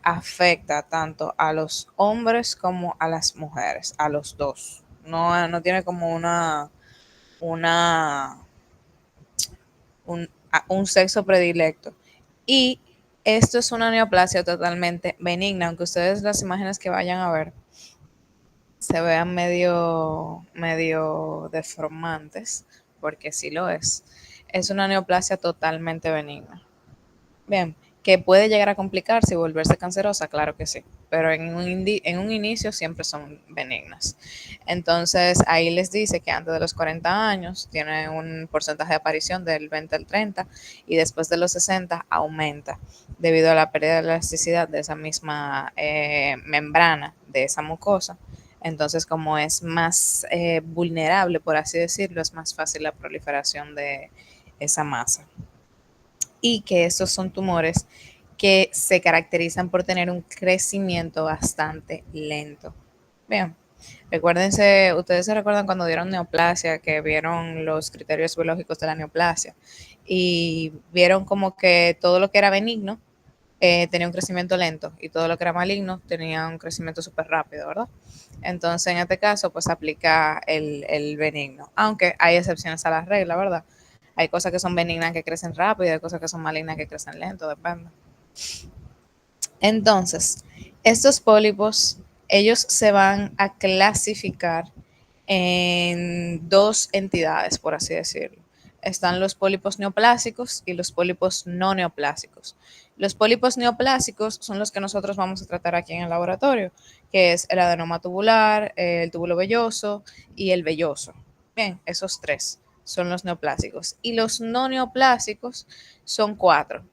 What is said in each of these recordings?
afecta tanto a los hombres como a las mujeres, a los dos. No, no tiene como una, un sexo predilecto. Y esto es una neoplasia totalmente benigna, aunque ustedes las imágenes que vayan a ver se vean medio deformantes, porque sí lo es. Es una neoplasia totalmente benigna. Bien, que puede llegar a complicarse y volverse cancerosa, claro que sí, pero en un inicio siempre son benignas. Entonces ahí les dice que antes de los 40 años tiene un porcentaje de aparición del 20 al 30 y después de los 60 aumenta debido a la pérdida de elasticidad de esa misma membrana de esa mucosa. Entonces, como es más vulnerable, por así decirlo, es más fácil la proliferación de esa masa y que estos son tumores que se caracterizan por tener un crecimiento bastante lento. Bien, recuérdense, ustedes se recuerdan cuando dieron neoplasia, que vieron los criterios biológicos de la neoplasia y vieron como que todo lo que era benigno tenía un crecimiento lento y todo lo que era maligno tenía un crecimiento súper rápido, ¿verdad? Entonces, en este caso, pues aplica el benigno, aunque hay excepciones a la regla, ¿verdad? Hay cosas que son benignas que crecen rápido, hay cosas que son malignas que crecen lento, depende. Entonces, estos pólipos, ellos se van a clasificar en dos entidades, por así decirlo. Están los pólipos neoplásicos y los pólipos no neoplásicos. Los pólipos neoplásicos son los que nosotros vamos a tratar aquí en el laboratorio, que es el adenoma tubular, el túbulo velloso y el velloso. Bien, esos tres son los neoplásicos. Y los no neoplásicos son cuatro.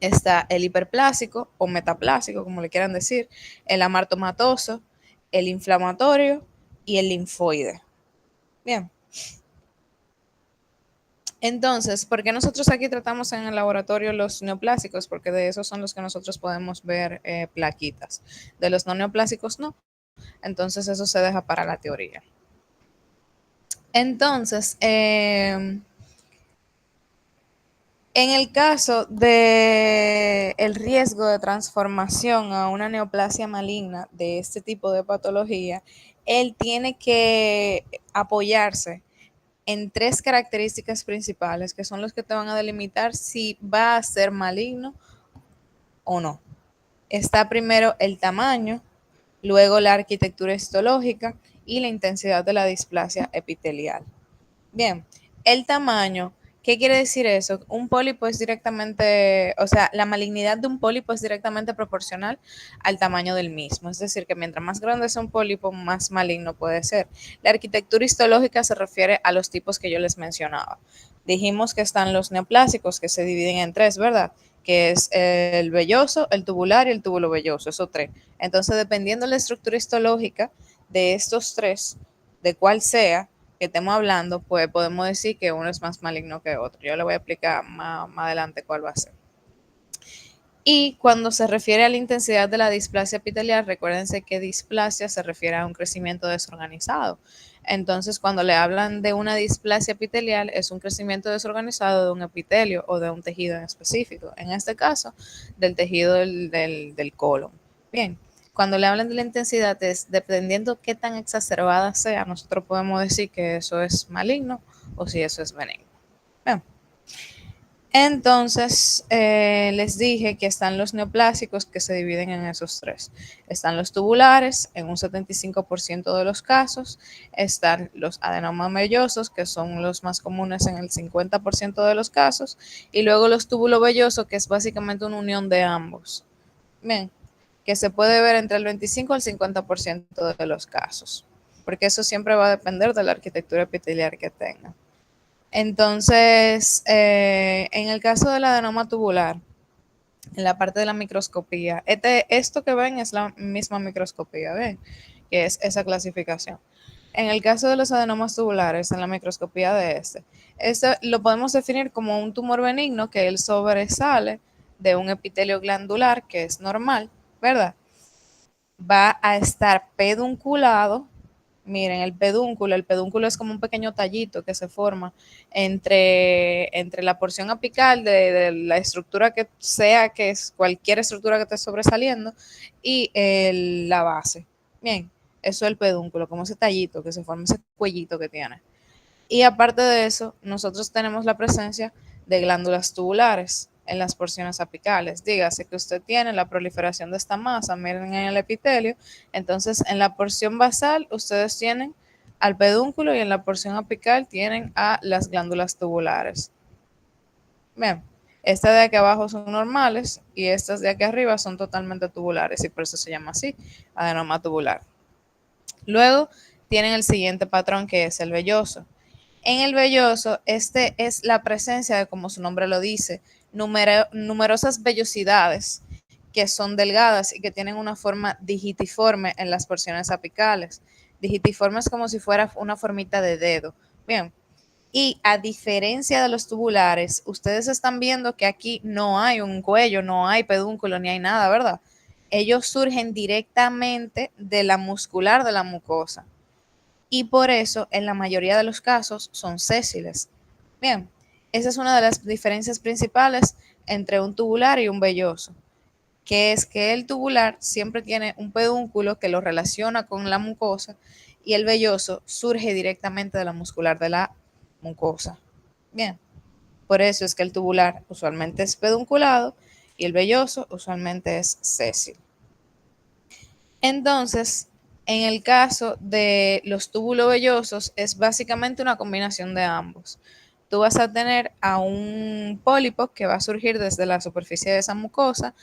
Está el hiperplásico o metaplásico, como le quieran decir, el amartomatoso, el inflamatorio y el linfoide. Bien. Entonces, ¿por qué nosotros aquí tratamos en el laboratorio los neoplásicos? Porque de esos son los que nosotros podemos ver plaquitas. De los no neoplásicos no. Entonces eso se deja para la teoría. Entonces, en el caso de el riesgo de transformación a una neoplasia maligna de este tipo de patología, él tiene que apoyarse en tres características principales que son los que te van a delimitar si va a ser maligno o no. Está primero el tamaño, luego la arquitectura histológica y la intensidad de la displasia epitelial. Bien, el tamaño, ¿qué quiere decir eso? Un pólipo es directamente, o sea, la malignidad de un pólipo es directamente proporcional al tamaño del mismo. Es decir, que mientras más grande es un pólipo, más maligno puede ser. La arquitectura histológica se refiere a los tipos que yo les mencionaba. Dijimos que están los neoplásicos, que se dividen en tres, ¿verdad? Que es el velloso, el tubular y el túbulo velloso, esos tres. Entonces, dependiendo de la estructura histológica de estos tres, de cuál sea, que estemos hablando, pues podemos decir que uno es más maligno que otro. Yo le voy a explicar más adelante cuál va a ser. Y cuando se refiere a la intensidad de la displasia epitelial, recuérdense que displasia se refiere a un crecimiento desorganizado. Entonces, cuando le hablan de una displasia epitelial, es un crecimiento desorganizado de un epitelio o de un tejido en específico. En este caso, del tejido del colon. Bien, cuando le hablan de la intensidad, es dependiendo qué tan exacerbada sea, nosotros podemos decir que eso es maligno o si eso es benigno. Bien. Entonces, les dije que están los neoplásicos que se dividen en esos tres. Están los tubulares en un 75% de los casos, están los adenomas vellosos, que son los más comunes en el 50% de los casos, y luego los túbulos vellosos, que es básicamente una unión de ambos. Bien, que se puede ver entre el 25 al 50% de los casos, porque eso siempre va a depender de la arquitectura epitelial que tenga. Entonces, en el caso del adenoma tubular, en la parte de la microscopía, esto que ven es la misma microscopía, ¿ven? Que es esa clasificación. En el caso de los adenomas tubulares, en la microscopía de este lo podemos definir como un tumor benigno que él sobresale de un epitelio glandular que es normal, ¿verdad? Va a estar pedunculado Miren, el pedúnculo es como un pequeño tallito que se forma entre la porción apical de la estructura que sea, que es cualquier estructura que esté sobresaliendo, y la base. Bien, eso es el pedúnculo, como ese tallito que se forma, ese cuellito que tiene. Y aparte de eso, nosotros tenemos la presencia de glándulas tubulares en las porciones apicales. Dígase que usted tiene la proliferación de esta masa, miren en el epitelio, entonces en la porción basal ustedes tienen al pedúnculo y en la porción apical tienen a las glándulas tubulares. Bien, estas de aquí abajo son normales y estas de aquí arriba son totalmente tubulares y por eso se llama así, adenoma tubular. Luego tienen el siguiente patrón que es el velloso. En el velloso, este es la presencia de, como su nombre lo dice, numerosas vellosidades que son delgadas y que tienen una forma digitiforme en las porciones apicales. Digitiforme es como si fuera una formita de dedo. Bien, y a diferencia de los tubulares, ustedes están viendo que aquí no hay un cuello, no hay pedúnculo, ni hay nada, ¿verdad? Ellos surgen directamente de la muscular de la mucosa y por eso en la mayoría de los casos son sésiles. Bien, esa es una de las diferencias principales entre un tubular y un velloso, que es que el tubular siempre tiene un pedúnculo que lo relaciona con la mucosa y el velloso surge directamente de la muscular de la mucosa. Bien, por eso es que el tubular usualmente es pedunculado y el velloso usualmente es sésil. Entonces, en el caso de los túbulos vellosos, es básicamente una combinación de ambos. Tú vas a tener a un pólipo que va a surgir desde la superficie de esa mucosa,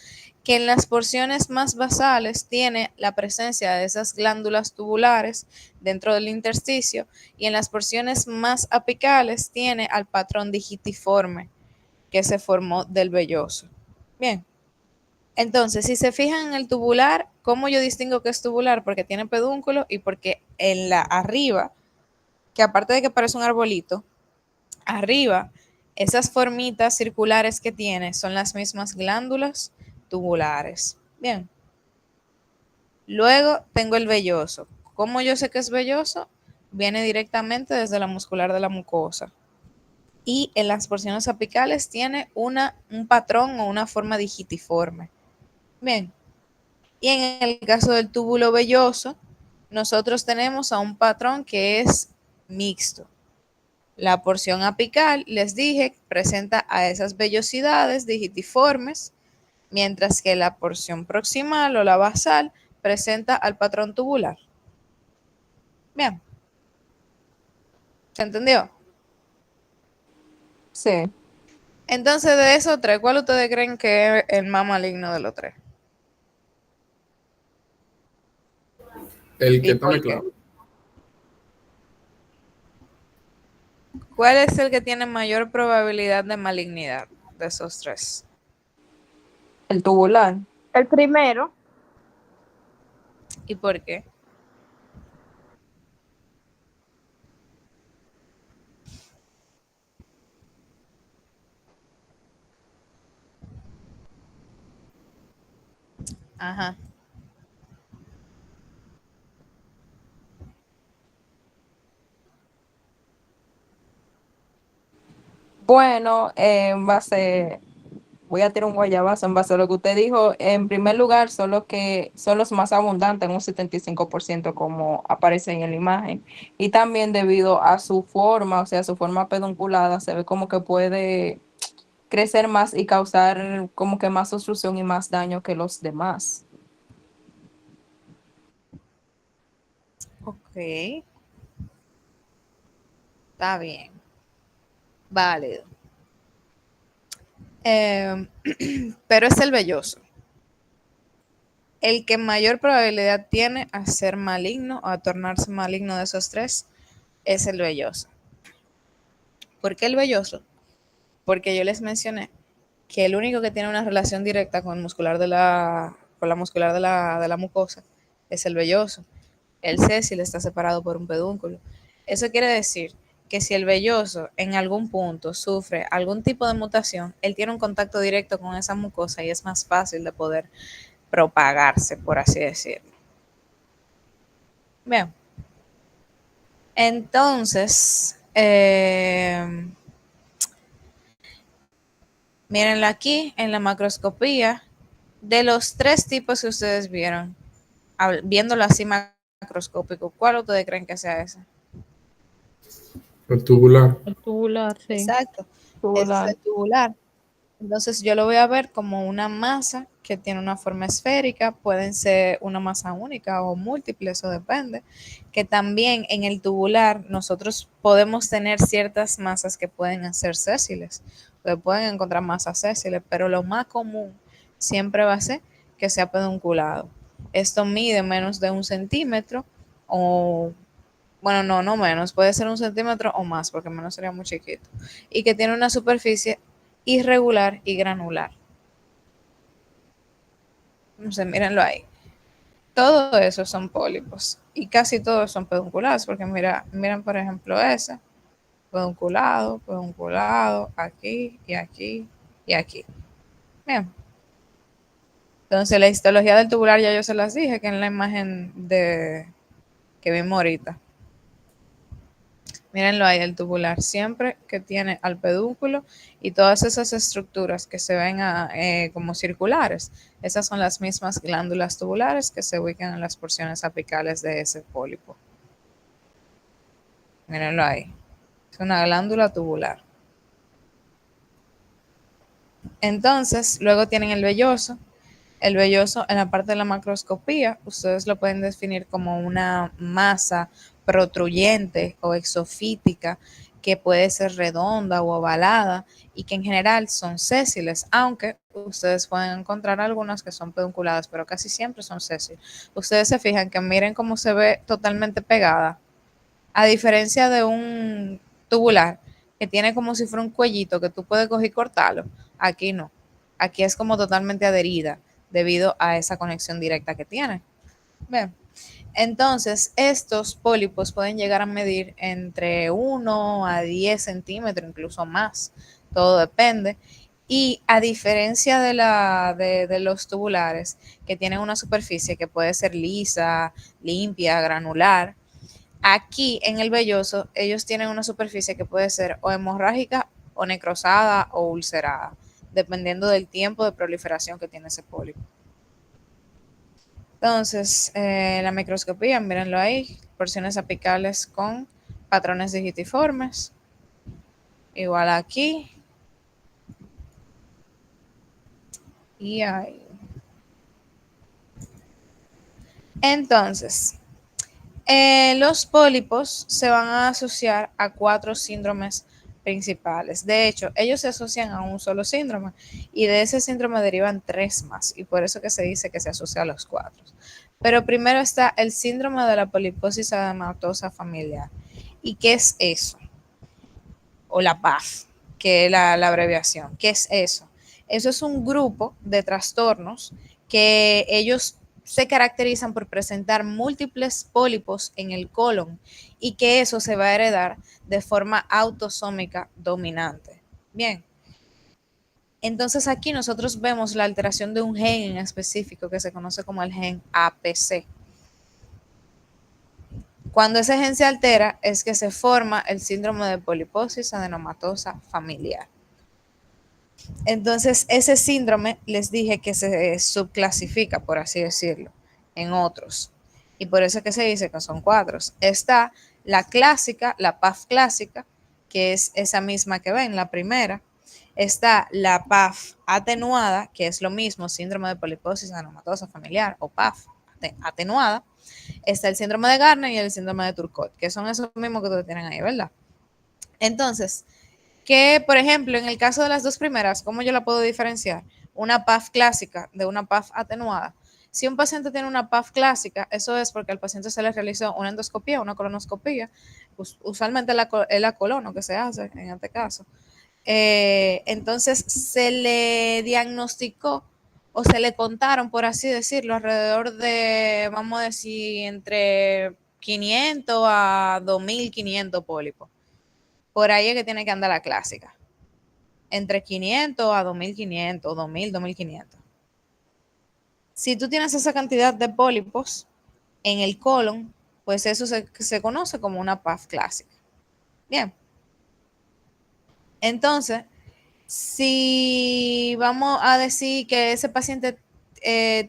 que en las porciones más basales tiene la presencia de esas glándulas tubulares dentro del intersticio y en las porciones más apicales tiene al patrón digitiforme que se formó del velloso. Bien. Entonces, si se fijan en el tubular, ¿cómo yo distingo que es tubular? Porque tiene pedúnculo y porque en la arriba, que aparte de que parece un arbolito, arriba, esas formitas circulares que tiene son las mismas glándulas tubulares. Bien. Luego tengo el velloso. ¿Cómo yo sé que es velloso? Viene directamente desde la muscular de la mucosa. Y en las porciones apicales tiene un patrón o una forma digitiforme. Bien. Y en el caso del túbulo velloso, nosotros tenemos a un patrón que es mixto. La porción apical, les dije, presenta a esas vellosidades digitiformes, mientras que la porción proximal o la basal presenta al patrón tubular. Bien, ¿se entendió? Sí, Entonces, de esos tres, ¿cuál ustedes creen que es el más maligno de los tres? El que ¿Y está por qué? mezclado. ¿Cuál es el que tiene mayor probabilidad de malignidad de esos tres? el tubular. El primero, ¿Y por qué? Ajá. Bueno, en base, voy a tirar un guayabazo en base a lo que usted dijo. En primer lugar, son los que son los más abundantes, en un 75% como aparece en la imagen. Y también debido a su forma, o sea, su forma pedunculada, se ve como que puede crecer más y causar como que más obstrucción y más daño que los demás. Ok, está bien, válido. Eh, pero es el velloso. El que mayor probabilidad tiene a ser maligno o a tornarse maligno de esos tres es el velloso. ¿Por qué el velloso? Porque yo les mencioné que el único que tiene una relación directa con el muscular con la muscular de la mucosa es el velloso. El sésil está separado por un pedúnculo. Eso quiere decir que si el velloso en algún punto sufre algún tipo de mutación, él tiene un contacto directo con esa mucosa y es más fácil de poder propagarse, por así decirlo. Bien, Entonces, mírenlo aquí en la macroscopía. De los tres tipos que ustedes vieron, viéndolo así macroscópico, ¿cuál ustedes creen que sea ese? El tubular. El tubular, sí. Exacto, ese es Tubular. el tubular. Entonces yo lo voy a ver como una masa que tiene una forma esférica, pueden ser una masa única o múltiple, eso depende, que también en el tubular nosotros podemos tener ciertas masas que pueden ser sésiles, que pueden encontrar masas sésiles, pero lo más común siempre va a ser que sea pedunculado. Esto mide menos de 1 centímetro o, bueno, no menos, puede ser 1 centímetro o más, porque menos sería muy chiquito, y que tiene una superficie irregular y granular. Entonces, mírenlo ahí. Todo eso son pólipos y casi todos son pedunculados, porque miren por ejemplo ese, pedunculado, aquí y aquí y aquí. Bien. Entonces, la histología del tubular ya yo se las dije, que en la imagen que vimos ahorita. Mírenlo ahí, el tubular, siempre que tiene al pedúnculo y todas esas estructuras que se ven como circulares, esas son las mismas glándulas tubulares que se ubican en las porciones apicales de ese pólipo. Mírenlo ahí, es una glándula tubular. Entonces, luego tienen el velloso. El velloso en la parte de la macroscopía, ustedes lo pueden definir como una masa protruyente o exofítica que puede ser redonda o ovalada y que en general son sésiles, aunque ustedes pueden encontrar algunas que son pedunculadas, pero casi siempre son sésiles. Ustedes se fijan que miren cómo se ve totalmente pegada, a diferencia de un tubular que tiene como si fuera un cuellito que tú puedes coger y cortarlo. Aquí no. Aquí es como totalmente adherida debido a esa conexión directa que tiene. Bien. Entonces, estos pólipos pueden llegar a medir entre 1 a 10 centímetros, incluso más. Todo depende. Y a diferencia de los tubulares, que tienen una superficie que puede ser lisa, limpia, granular, aquí en el velloso ellos tienen una superficie que puede ser o hemorrágica o necrosada o ulcerada, dependiendo del tiempo de proliferación que tiene ese pólipo. Entonces, la microscopía, mírenlo ahí, porciones apicales con patrones digitiformes, igual aquí y ahí. Entonces, los pólipos se van a asociar a 4 síndromes principales. De hecho, ellos se asocian a un solo síndrome y de ese síndrome derivan 3 más y por eso que se dice que se asocia a los 4. Pero primero está el síndrome de la poliposis adematosa familiar. ¿Y qué es eso? O la PAF, que es la abreviación. ¿Qué es eso? Eso es un grupo de trastornos que ellos se caracterizan por presentar múltiples pólipos en el colon y que eso se va a heredar de forma autosómica dominante. Bien, entonces aquí nosotros vemos la alteración de un gen en específico que se conoce como el gen APC. Cuando ese gen se altera es que se forma el síndrome de poliposis adenomatosa familiar. Entonces, ese síndrome les dije que se subclasifica, por así decirlo, en otros. Y por eso es que se dice que son 4. Está la clásica, la PAF clásica, que es esa misma que ven, la primera. Está la PAF atenuada, que es lo mismo, síndrome de poliposis adenomatosa familiar o PAF atenuada. Está el síndrome de Gardner y el síndrome de Turcot, que son esos mismos que ustedes tienen ahí, ¿verdad? Entonces, que, por ejemplo, en el caso de las dos primeras, ¿cómo yo la puedo diferenciar? Una PAF clásica de una PAF atenuada. Si un paciente tiene una PAF clásica, eso es porque al paciente se le realizó una endoscopía, una colonoscopía, usualmente es la colono que se hace en este caso. Entonces se le diagnosticó o se le contaron, por así decirlo, alrededor de, vamos a decir, entre 500 a 2.500 pólipos. Por ahí es que tiene que andar la clásica. Entre 500 a 2.500, 2.000, 2.500. Si tú tienes esa cantidad de pólipos en el colon, pues eso se conoce como una PAF clásica. Bien. Entonces, si vamos a decir que ese paciente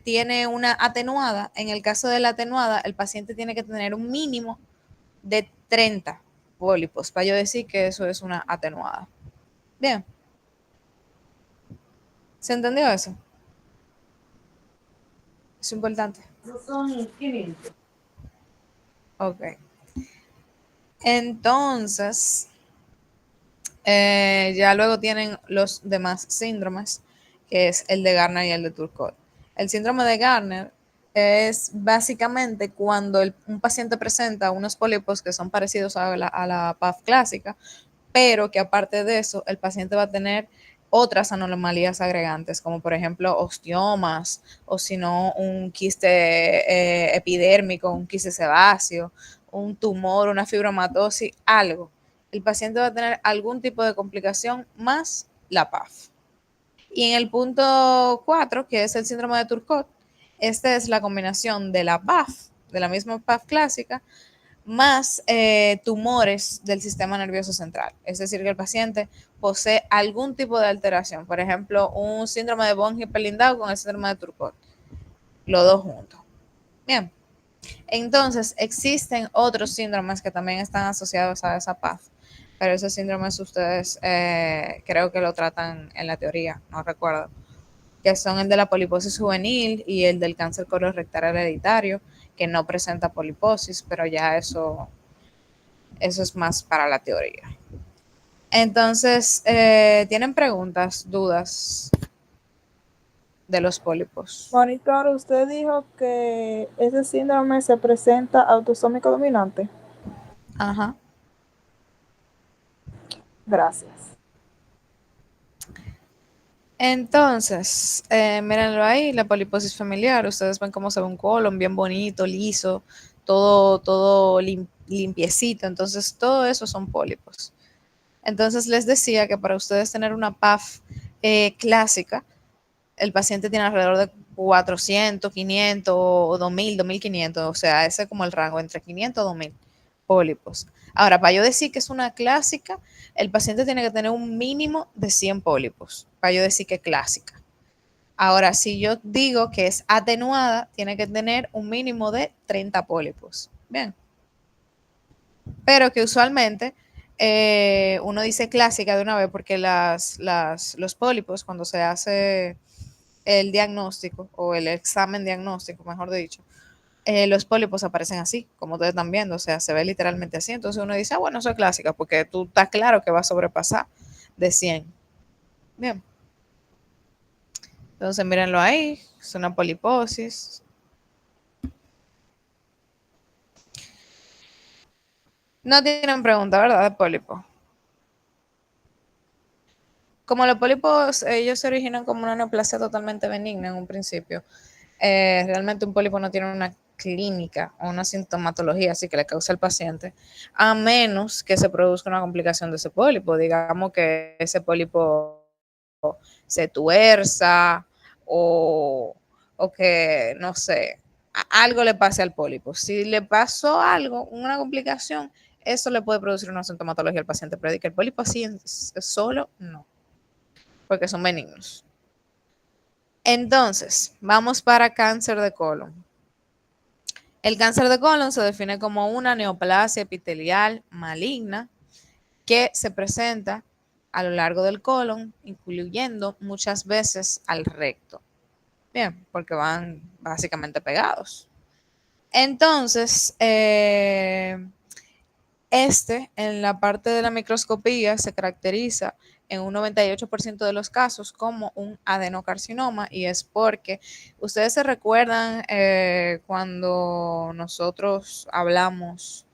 tiene una atenuada, en el caso de la atenuada, el paciente tiene que tener un mínimo de 30 pólipos para yo decir que eso es una atenuada. Bien. ¿Se entendió eso? Es importante. Son 500. Ok. Entonces, ya luego tienen los demás síndromes, que es el de Gardner y el de Turcot. El síndrome de Gardner es básicamente cuando un paciente presenta unos pólipos que son parecidos a la PAF clásica, pero que aparte de eso, el paciente va a tener otras anomalías agregantes, como por ejemplo osteomas, o si no, un quiste epidérmico, un quiste sebáceo, un tumor, una fibromatosis, algo. El paciente va a tener algún tipo de complicación más la PAF. Y en el punto 4, que es el síndrome de Turcot, esta es la combinación de la PAF, de la misma PAF clásica, más tumores del sistema nervioso central. Es decir, que el paciente posee algún tipo de alteración. Por ejemplo, un síndrome de von Hippel-Lindau con el síndrome de Turcot. Los dos juntos. Bien. Entonces, existen otros síndromes que también están asociados a esa PAF. Pero esos síndromes ustedes creo que lo tratan en la teoría, no recuerdo. Que son el de la poliposis juvenil y el del cáncer colorectal hereditario, que no presenta poliposis, pero ya eso es más para la teoría. Entonces, ¿tienen preguntas, dudas de los pólipos? Monitor, usted dijo que ese síndrome se presenta autosómico dominante. Ajá. Gracias. Entonces, mírenlo ahí, la poliposis familiar. Ustedes ven cómo se ve un colon bien bonito, liso, todo limpiecito. Entonces, todo eso son pólipos. Entonces, les decía que para ustedes tener una PAF clásica, el paciente tiene alrededor de 400, 500 o 2000, 2500. O sea, ese es como el rango entre 500 y 2000 pólipos. Ahora, para yo decir que es una clásica, el paciente tiene que tener un mínimo de 100 pólipos, para yo decir que es clásica. Ahora, si yo digo que es atenuada, tiene que tener un mínimo de 30 pólipos. Bien. Pero que usualmente uno dice clásica de una vez porque los pólipos, cuando se hace el diagnóstico o el examen diagnóstico, mejor dicho, los pólipos aparecen así, como ustedes están viendo, o sea, se ve literalmente así. Entonces uno dice, bueno, eso es clásica, porque tú estás claro que va a sobrepasar de 100. Bien. Entonces, mírenlo ahí, es una poliposis. No tienen pregunta, ¿verdad? De pólipo. Como los pólipos, ellos se originan como una neoplasia totalmente benigna en un principio. Realmente un pólipo no tiene una clínica o una sintomatología así que le causa al paciente, a menos que se produzca una complicación de ese pólipo. Digamos que ese pólipo se tuerza o que, no sé, algo le pase al pólipo. Si le pasó algo, una complicación, eso le puede producir una sintomatología al paciente, pero de que el pólipo así solo, no, porque son benignos. Entonces, vamos para cáncer de colon. El cáncer de colon se define como una neoplasia epitelial maligna que se presenta a lo largo del colon, incluyendo muchas veces al recto. Bien, porque van básicamente pegados. Entonces, en la parte de la microscopía se caracteriza en un 98% de los casos como un adenocarcinoma, y es porque ustedes se recuerdan cuando nosotros hablamos,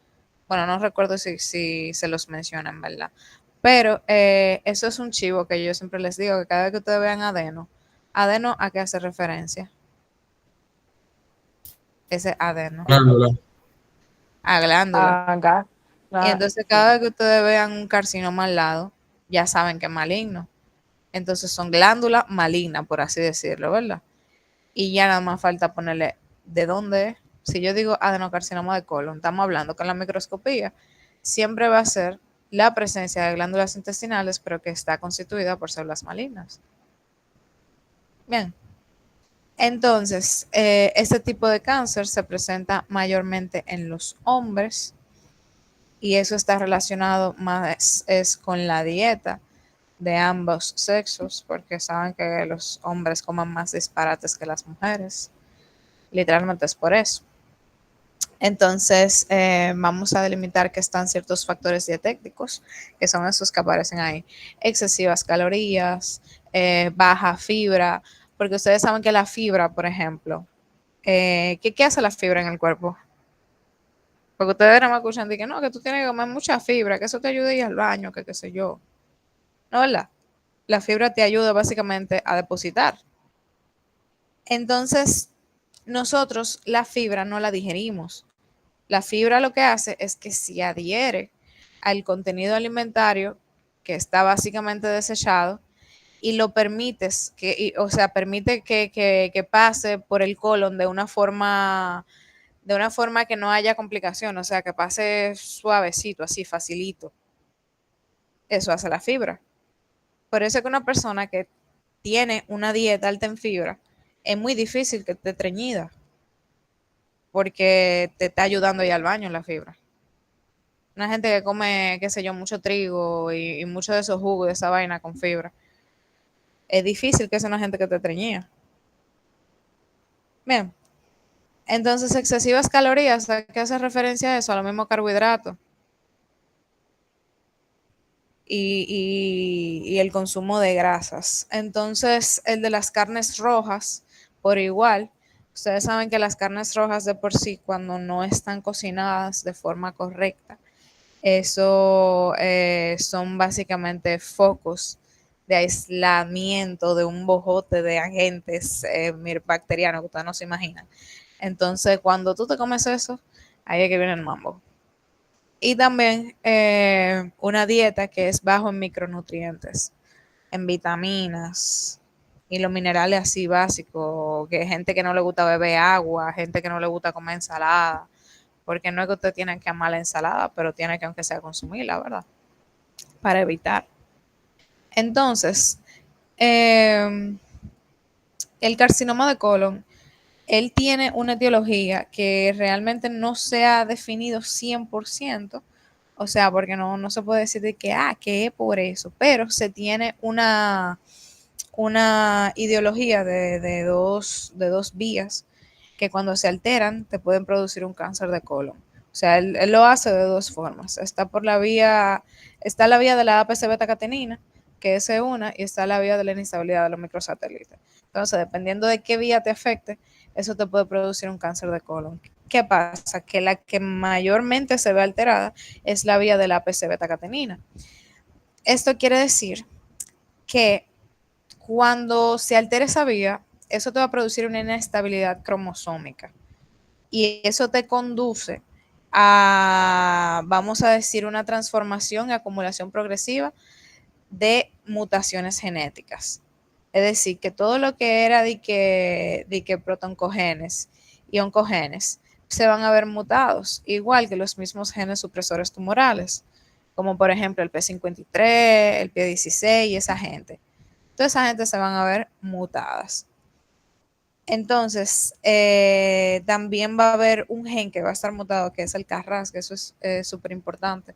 bueno, no recuerdo si se los mencionan, ¿verdad? Pero eso es un chivo que yo siempre les digo, que cada vez que ustedes vean adeno, ¿a qué hace referencia? Ese adeno, Glándula. a glándula. Acá. Y entonces cada vez que ustedes vean un carcinoma al lado, ya saben que es maligno. Entonces son glándulas malignas, por así decirlo, ¿verdad? Y ya nada más falta ponerle de dónde es. si yo digo adenocarcinoma de colon, estamos hablando que en la microscopía siempre va a ser la presencia de glándulas intestinales, pero que está constituida por células malignas. Bien. Entonces, este tipo de cáncer se presenta mayormente en los hombres y eso está relacionado más es con la dieta de ambos sexos, porque saben que los hombres coman más disparates que las mujeres. Literalmente es por eso. Entonces, vamos a delimitar que están ciertos factores dietéticos, que son esos que aparecen ahí. Excesivas calorías, baja fibra, porque ustedes saben que la fibra, por ejemplo, ¿qué hace la fibra en el cuerpo? Porque ustedes no me escuchan que no, que tú tienes que comer mucha fibra, que eso te ayuda a ir al baño, que qué sé yo. No, ¿verdad? La fibra te ayuda básicamente a depositar. Entonces, nosotros la fibra no la digerimos. La fibra lo que hace es que se adhiere al contenido alimentario que está básicamente desechado y lo permites, o sea, permite que pase por el colon de una forma que no haya complicación, o sea, que pase suavecito, así, facilito. Eso hace la fibra. Por eso es que una persona que tiene una dieta alta en fibra, es muy difícil que esté estreñida, porque te está ayudando ya al baño la fibra. Una gente que come, qué sé yo, mucho trigo y mucho de esos jugos, de esa vaina con fibra, es difícil que sea una gente que te estreñía. Bien, entonces excesivas calorías, ¿a qué hace referencia a eso? A lo mismo carbohidratos. Y el consumo de grasas. Entonces, el de las carnes rojas, por igual, ustedes saben que las carnes rojas de por sí, cuando no están cocinadas de forma correcta, eso son básicamente focos de aislamiento de un bojote de agentes bacterianos que ustedes no se imaginan. Entonces, cuando tú te comes eso, ahí es que viene el mambo. Y también una dieta que es bajo en micronutrientes, en vitaminas y los minerales así básicos, que gente que no le gusta beber agua, gente que no le gusta comer ensalada, porque no es que usted tiene que amar la ensalada, pero tiene que aunque sea consumirla, ¿verdad? Para evitar. Entonces, el carcinoma de colon, él tiene una etiología que realmente no se ha definido 100%, o sea, porque no se puede decir de que es por eso, pero se tiene una ideología de dos vías que cuando se alteran te pueden producir un cáncer de colon. O sea, él lo hace de dos formas. Está la vía de la APC beta-catenina, que es una, y está la vía de la inestabilidad de los microsatélites. Entonces, dependiendo de qué vía te afecte, eso te puede producir un cáncer de colon. ¿Qué pasa? Que la que mayormente se ve alterada es la vía de la APC beta-catenina. Esto quiere decir que cuando se altera esa vía, eso te va a producir una inestabilidad cromosómica y eso te conduce a, vamos a decir, una transformación y acumulación progresiva de mutaciones genéticas. Es decir, que todo lo que era de que protoncogenes y oncogenes se van a ver mutados, igual que los mismos genes supresores tumorales, como por ejemplo el P53, el P16 y esa gente. Toda esa gente se van a ver mutadas. Entonces, también va a haber un gen que va a estar mutado, que es el KRAS, que eso es súper importante,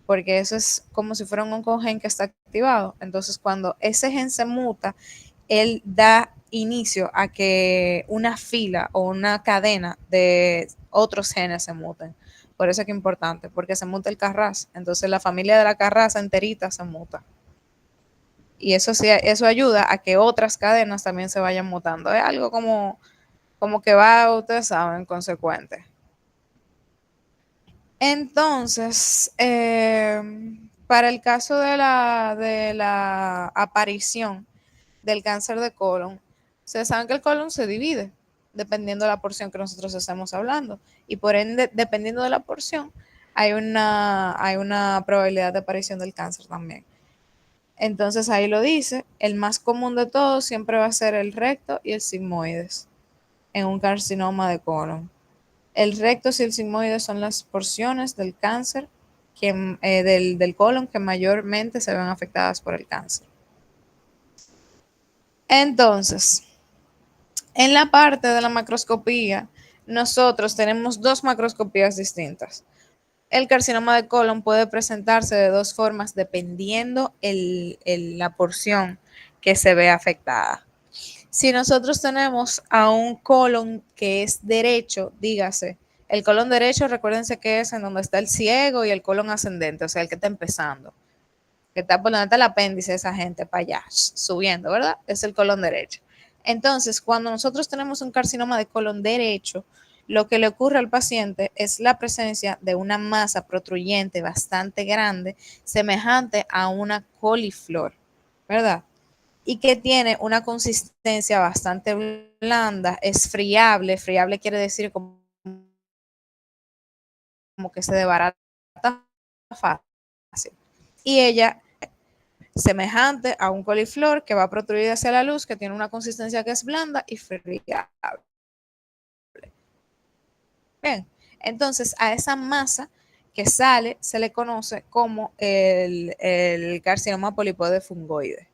porque eso es como si fuera un oncogen que está activado. Entonces, cuando ese gen se muta, él da inicio a que una fila o una cadena de otros genes se muten. Por eso es que es importante, porque se muta el KRAS. Entonces, la familia de la KRAS enterita se muta. Y eso sí, eso ayuda a que otras cadenas también se vayan mutando. Es algo como que va, ustedes saben, consecuente. Entonces, para el caso de la aparición del cáncer de colon, se sabe que el colon se divide dependiendo de la porción que nosotros estemos hablando. Y por ende, dependiendo de la porción, hay una probabilidad de aparición del cáncer también. Entonces ahí lo dice, el más común de todos siempre va a ser el recto y el sigmoides en un carcinoma de colon. El recto y el sigmoide son las porciones del cáncer del colon que mayormente se ven afectadas por el cáncer. Entonces, en la parte de la macroscopía, nosotros tenemos dos macroscopías distintas. El carcinoma de colon puede presentarse de dos formas dependiendo la porción que se ve afectada. Si nosotros tenemos a un colon que es derecho, dígase, el colon derecho, recuérdense que es en donde está el ciego y el colon ascendente, o sea, el que está empezando, que está por donde está el apéndice de esa gente, para allá, subiendo, ¿verdad? Es el colon derecho. Entonces, cuando nosotros tenemos un carcinoma de colon derecho, lo que le ocurre al paciente es la presencia de una masa protruyente bastante grande, semejante a una coliflor, ¿verdad? Y que tiene una consistencia bastante blanda, es friable. Friable quiere decir como que se desbarata fácil. Y ella, semejante a un coliflor que va protruir hacia la luz, que tiene una consistencia que es blanda y friable. Bien, entonces a esa masa que sale se le conoce como el carcinoma polipoide fungoide.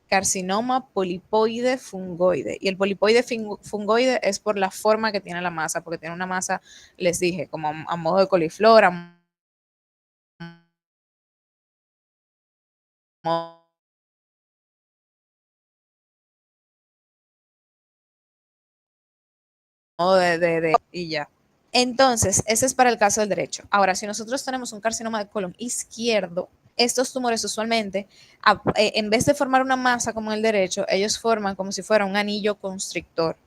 Carcinoma polipoide fungoide. Y el polipoide fungoide es por la forma que tiene la masa, porque tiene una masa, les dije, como a modo de coliflor, a modo y ya. Entonces, ese es para el caso del derecho. Ahora, si nosotros tenemos un carcinoma de colon izquierdo, estos tumores usualmente, en vez de formar una masa como el derecho, ellos forman como si fuera un anillo constrictor.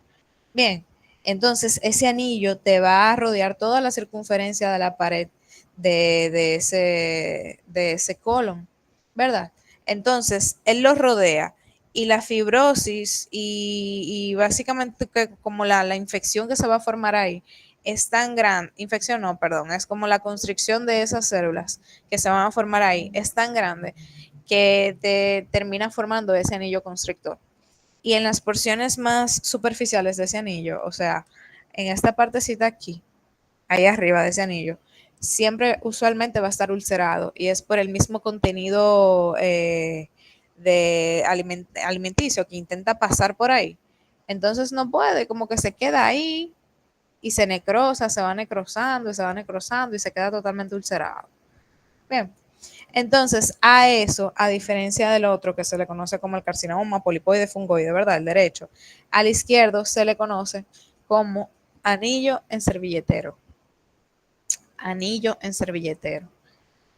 Bien, entonces ese anillo te va a rodear toda la circunferencia de la pared de ese colon, ¿verdad? Entonces, él lo rodea y la fibrosis y básicamente como la infección que se va a formar ahí es tan grande, infección no, perdón, es como la constricción de esas células que se van a formar ahí, es tan grande que te termina formando ese anillo constrictor. Y en las porciones más superficiales de ese anillo, o sea, en esta partecita aquí, ahí arriba de ese anillo, siempre usualmente va a estar ulcerado y es por el mismo contenido alimenticio que intenta pasar por ahí. Entonces no puede, como que se queda ahí y se necrosa, se va necrosando y se va necrosando y se queda totalmente ulcerado. Bien. Entonces, a eso, a diferencia del otro que se le conoce como el carcinoma polipoide fungoide, ¿verdad? El derecho, al izquierdo se le conoce como anillo en servilletero. Anillo en servilletero.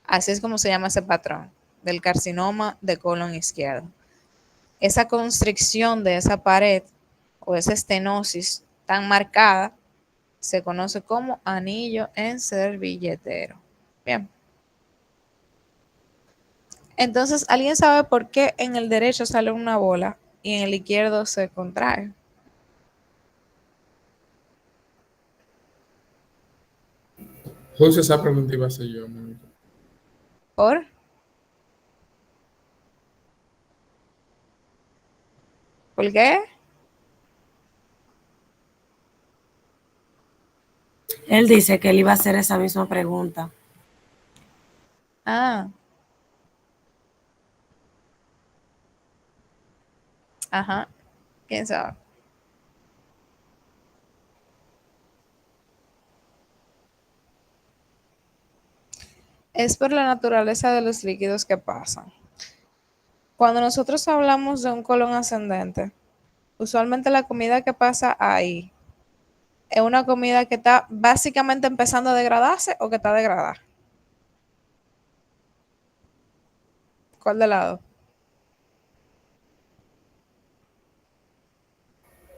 Así es como se llama ese patrón del carcinoma de colon izquierdo. Esa constricción de esa pared o esa estenosis tan marcada se conoce como anillo en servilletero. Bien. Entonces, ¿alguien sabe por qué en el derecho sale una bola y en el izquierdo se contrae? Justo esa pregunta iba a ser yo, Mónica. ¿Por? ¿Por qué? Él dice que él iba a hacer esa misma pregunta. Ah, ajá. ¿Quién sabe? Es por la naturaleza de los líquidos que pasan. Cuando nosotros hablamos de un colon ascendente, usualmente la comida que pasa ahí es una comida que está básicamente empezando a degradarse o que está degradada. ¿Cuál de lado?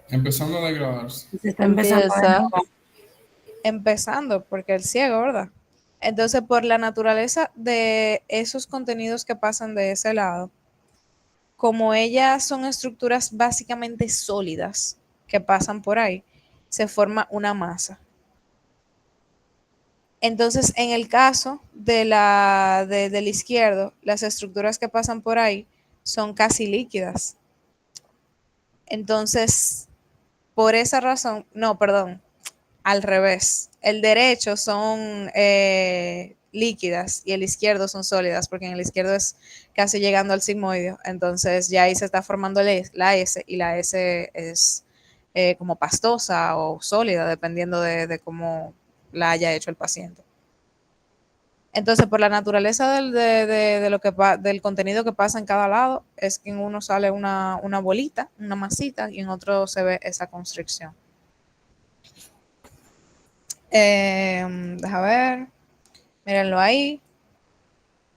Empezando a degradarse. Se está empezando a Empieza. ver. Empezando, porque el ciego, ¿verdad? Entonces, por la naturaleza de esos contenidos que pasan de ese lado, como ellas son estructuras básicamente sólidas que pasan por ahí, se forma una masa. Entonces, en el caso del izquierdo, las estructuras que pasan por ahí son casi líquidas. Entonces, por esa razón, no, perdón, al revés. El derecho son líquidas y el izquierdo son sólidas, porque en el izquierdo es casi llegando al sigmoideo. Entonces ya ahí se está formando la S y la S es como pastosa o sólida, dependiendo de cómo la haya hecho el paciente. Entonces, por la naturaleza del contenido que pasa en cada lado, es que en uno sale una bolita, una masita, y en otro se ve esa constricción. Deja ver, mírenlo ahí.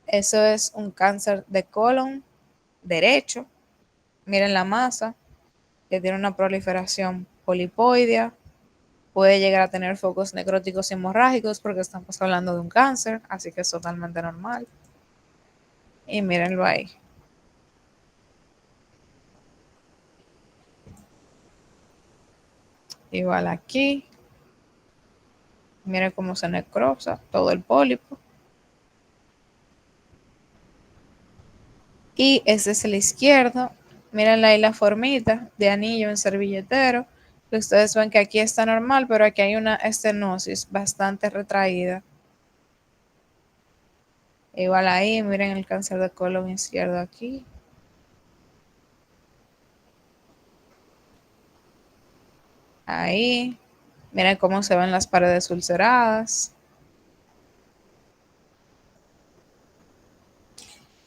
Eso es un cáncer de colon derecho. Miren la masa, que tiene una proliferación polipoidea. Puede llegar a tener focos necróticos y hemorrágicos porque estamos hablando de un cáncer, así que es totalmente normal. Y mírenlo ahí. Igual aquí. Miren cómo se necrosa todo el pólipo. Y ese es el izquierdo. Miren ahí la formita de anillo en servilletero. Que ustedes ven que aquí está normal, pero aquí hay una estenosis bastante retraída. Igual ahí, miren el cáncer de colon izquierdo aquí. Ahí. Miren cómo se ven las paredes ulceradas.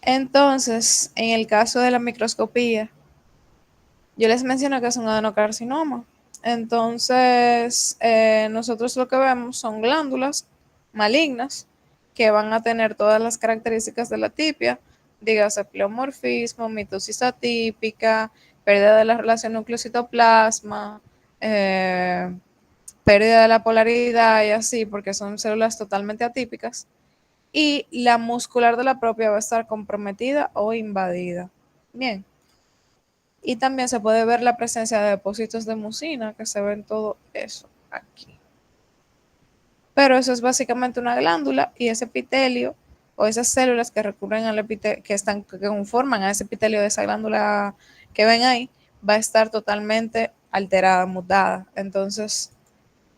Entonces, en el caso de la microscopía, yo les menciono que es un adenocarcinoma. Entonces, nosotros lo que vemos son glándulas malignas que van a tener todas las características de la tipia, dígase pleomorfismo, mitosis atípica, pérdida de la relación núcleo-citoplasma, pérdida de la polaridad y así, porque son células totalmente atípicas. Y la muscular de la propia va a estar comprometida o invadida. Bien. Y también se puede ver la presencia de depósitos de mucina, que se ven todo eso aquí. Pero eso es básicamente una glándula y ese epitelio o esas células que recurren al epitelio, que conforman a ese epitelio de esa glándula que ven ahí, va a estar totalmente alterada, mutada. Entonces,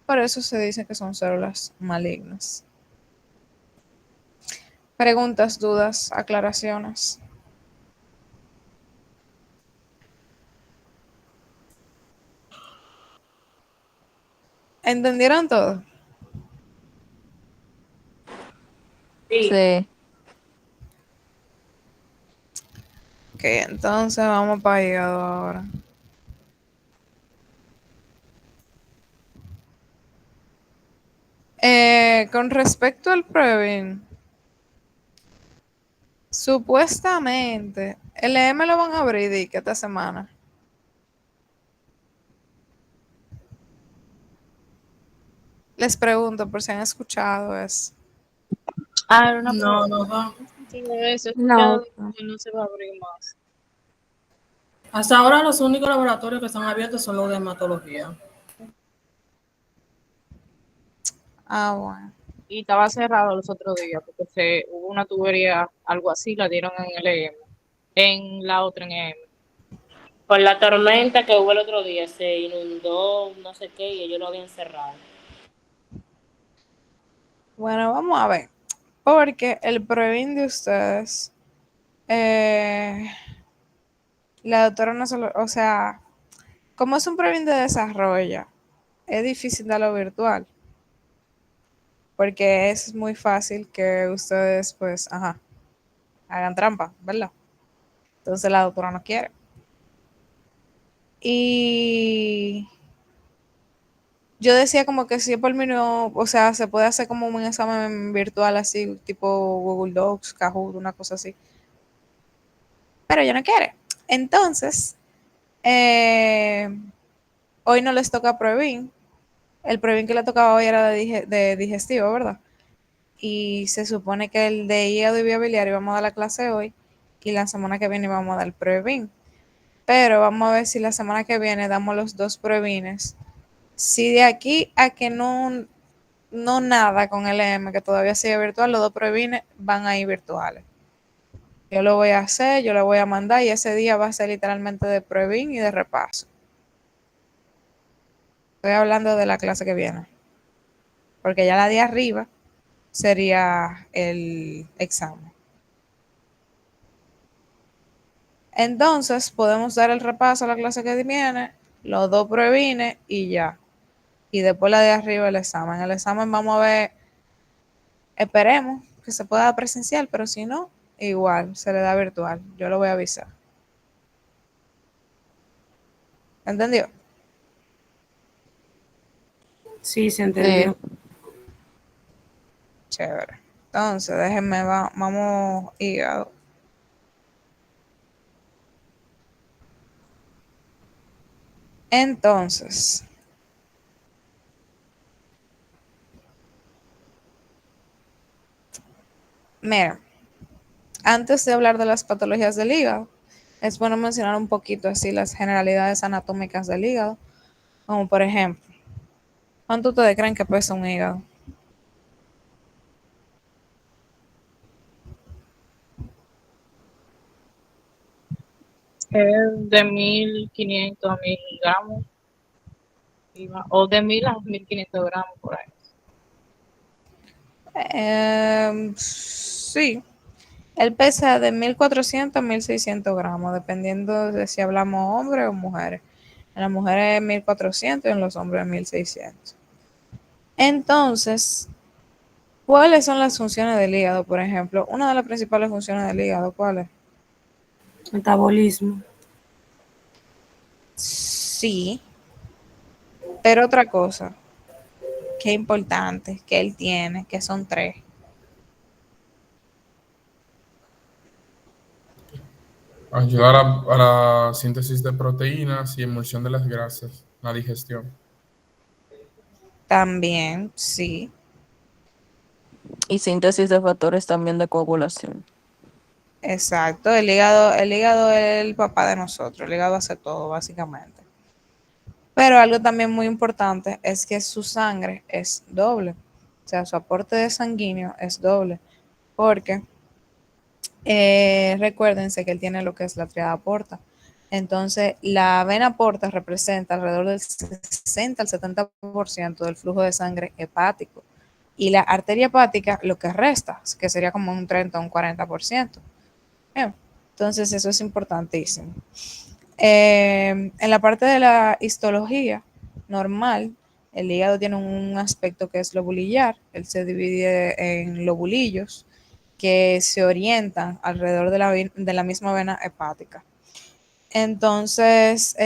por eso se dice que son células malignas. Preguntas, dudas, aclaraciones. ¿Entendieron todo? Sí. Ok, entonces vamos para hígado ahora. Con respecto al Previn, supuestamente el EM lo van a abrir que esta semana. Les pregunto por si han escuchado eso. Ah, era una No, pregunta. no va. Sí, eso he No. escuchado que no se va a abrir más. Hasta ahora los únicos laboratorios que están abiertos son los de hematología. Ah, bueno. Y estaba cerrado los otros días porque hubo una tubería, algo así, la dieron en el EM, en la otra en EM. Por la tormenta que hubo el otro día, se inundó no sé qué y ellos lo habían cerrado. Bueno, vamos a ver. Porque el Previn de ustedes, la doctora no solo, o sea, como es un Previn de desarrollo, es difícil darlo virtual. Porque es muy fácil que ustedes, pues, hagan trampa, ¿verdad? Entonces la doctora no quiere. Y yo decía como que si es por mí no, o sea, se puede hacer como un examen virtual así, tipo Google Docs, Kahoot, una cosa así. Pero ella no quiere. Entonces, eh, hoy no les toca Previn. El Previn que le tocaba hoy era de digestivo, ¿verdad? Y se supone que el de hígado y vía biliar íbamos a dar la clase hoy y la semana que viene vamos a dar el Previn. Pero vamos a ver si la semana que viene damos los dos Prevines. Si de aquí a que no nada con el EM, que todavía sigue virtual, los dos Prevines van a ir virtuales. Yo lo voy a hacer, yo lo voy a mandar y ese día va a ser literalmente de Previn y de repaso. Estoy hablando de la clase que viene. porque ya la de arriba sería el examen. Entonces, podemos dar el repaso a la clase que viene, los dos pruebines y ya. Y después la de arriba el examen. El examen vamos a ver, esperemos que se pueda presencial, pero si no, igual se le da virtual. Yo lo voy a avisar. ¿Entendió? Sí, se entendió. Chévere. Entonces, déjenme, vamos hígado. Entonces, mira, antes de hablar de las patologías del hígado, es bueno mencionar un poquito así las generalidades anatómicas del hígado, como por ejemplo, ¿cuánto ustedes creen que pesa un hígado? Es de 1500 a 1000 gramos, o de 1000 a 1500 gramos por ahí. Sí, él pesa de 1400 a 1600 gramos, dependiendo de si hablamos hombres o mujeres. En las mujeres 1400 y en los hombres 1600. Entonces, ¿cuáles son las funciones del hígado, por ejemplo? Una de las principales funciones del hígado, ¿cuál es? Metabolismo. Sí, pero otra cosa, que es importante, que él tiene, que son tres. Ayudar a la síntesis de proteínas y emulsión de las grasas, la digestión. También, sí, Y síntesis de factores también de coagulación. exacto. El hígado es el papá de nosotros. El hígado hace todo, básicamente. Pero algo también muy importante es que su sangre es doble. O sea, su aporte de sanguíneo es doble. Porque recuérdense que él tiene lo que es la triada porta. Entonces, la vena porta representa alrededor del 60 al 70% del flujo de sangre hepático. Y la arteria hepática lo que resta, que sería como un 30 o un 40%. Bien, entonces, eso es importantísimo. En la parte de la histología normal, el hígado tiene un aspecto que es lobulillar. Él se divide en lobulillos que se orientan alrededor de la misma vena hepática. Entonces,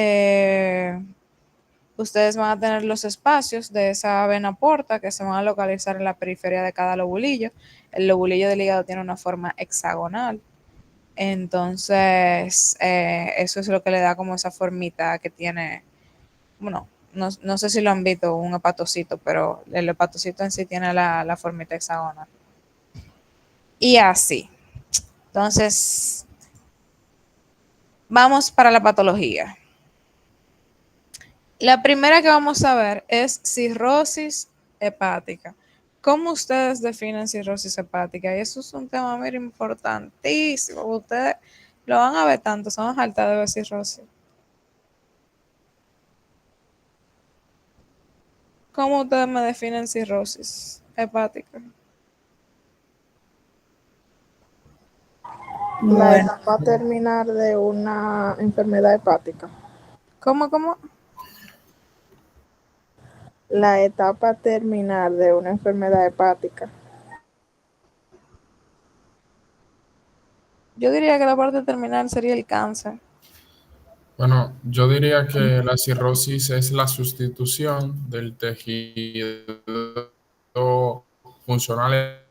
ustedes van a tener los espacios de esa vena porta que se van a localizar en la periferia de cada lobulillo. El lobulillo del hígado tiene una forma hexagonal. Entonces, eso es lo que le da como esa formita que tiene, bueno, no sé si lo han visto, un hepatocito, pero el hepatocito en sí tiene la formita hexagonal. Y así. Entonces, vamos para la patología. La primera que vamos a ver es cirrosis hepática. ¿Cómo ustedes definen cirrosis hepática? Y eso es un tema muy importantísimo. Ustedes lo van a ver tanto, son hartas de ver cirrosis. ¿Cómo ustedes me definen cirrosis hepática? La Bueno, etapa terminar de una enfermedad hepática. ¿Cómo? La etapa terminar de una enfermedad hepática. Yo diría que la parte terminal sería el cáncer. Bueno, yo diría que la cirrosis es la sustitución del tejido funcional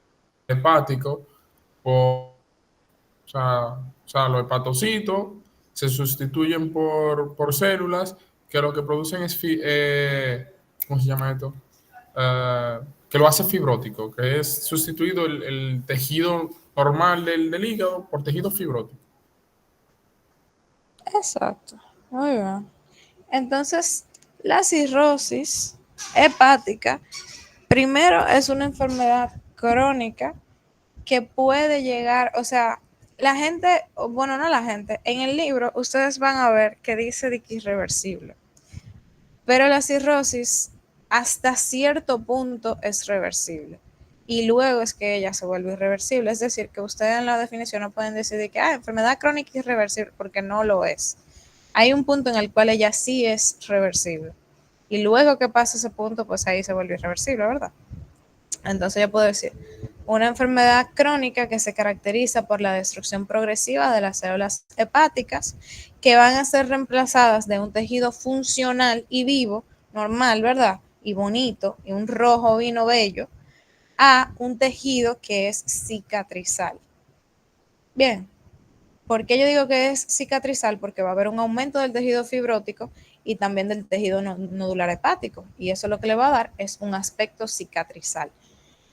hepático por, o sea, los hepatocitos se sustituyen por células que lo que producen es, ¿cómo se llama esto? Que lo hace fibrótico, que es sustituido el tejido normal del hígado por tejido fibrótico. Exacto. Muy bien. Entonces, la cirrosis hepática, primero es una enfermedad crónica que puede llegar, o sea, la gente, bueno, no la gente, en el libro ustedes van a ver que dice de que irreversible, pero la cirrosis hasta cierto punto es reversible. Y luego es que ella se vuelve irreversible. Es decir, que ustedes en la definición no pueden decidir que enfermedad crónica irreversible, porque no lo es. Hay un punto en el cual ella sí es reversible. Y luego que pasa ese punto, pues ahí se vuelve irreversible, ¿verdad? Entonces yo puedo decir, una enfermedad crónica que se caracteriza por la destrucción progresiva de las células hepáticas que van a ser reemplazadas de un tejido funcional y vivo, normal, ¿verdad? Y bonito, y un rojo vino bello, a un tejido que es cicatrizal. Bien, ¿por qué yo digo que es cicatrizal? Porque va a haber un aumento del tejido fibrótico y también del tejido nodular hepático, y eso lo que le va a dar es un aspecto cicatrizal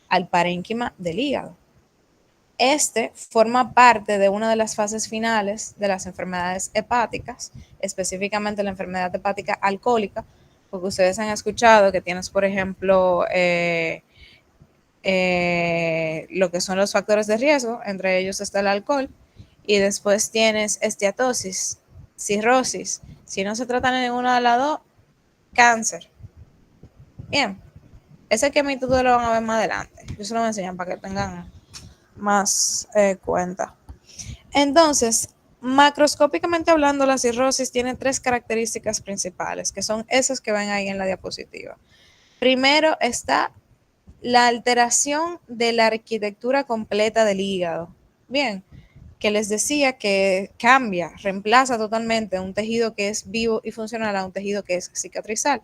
al parénquima del hígado. Este forma parte de una de las fases finales de las enfermedades hepáticas, específicamente la enfermedad hepática alcohólica, porque ustedes han escuchado que tienes, por ejemplo, lo que son los factores de riesgo, entre ellos está el alcohol, y después tienes esteatosis, cirrosis. Si no se trata de ninguna de las dos, cáncer. Bien, ese que tú lo van a ver más adelante. Yo se lo voy a enseñar para que tengan más cuenta. Entonces, macroscópicamente hablando, la cirrosis tiene 3 características principales, que son esas que ven ahí en la diapositiva. Primero está la alteración de la arquitectura completa del hígado. Bien, que les decía que cambia, reemplaza totalmente un tejido que es vivo y funcional a un tejido que es cicatrizal.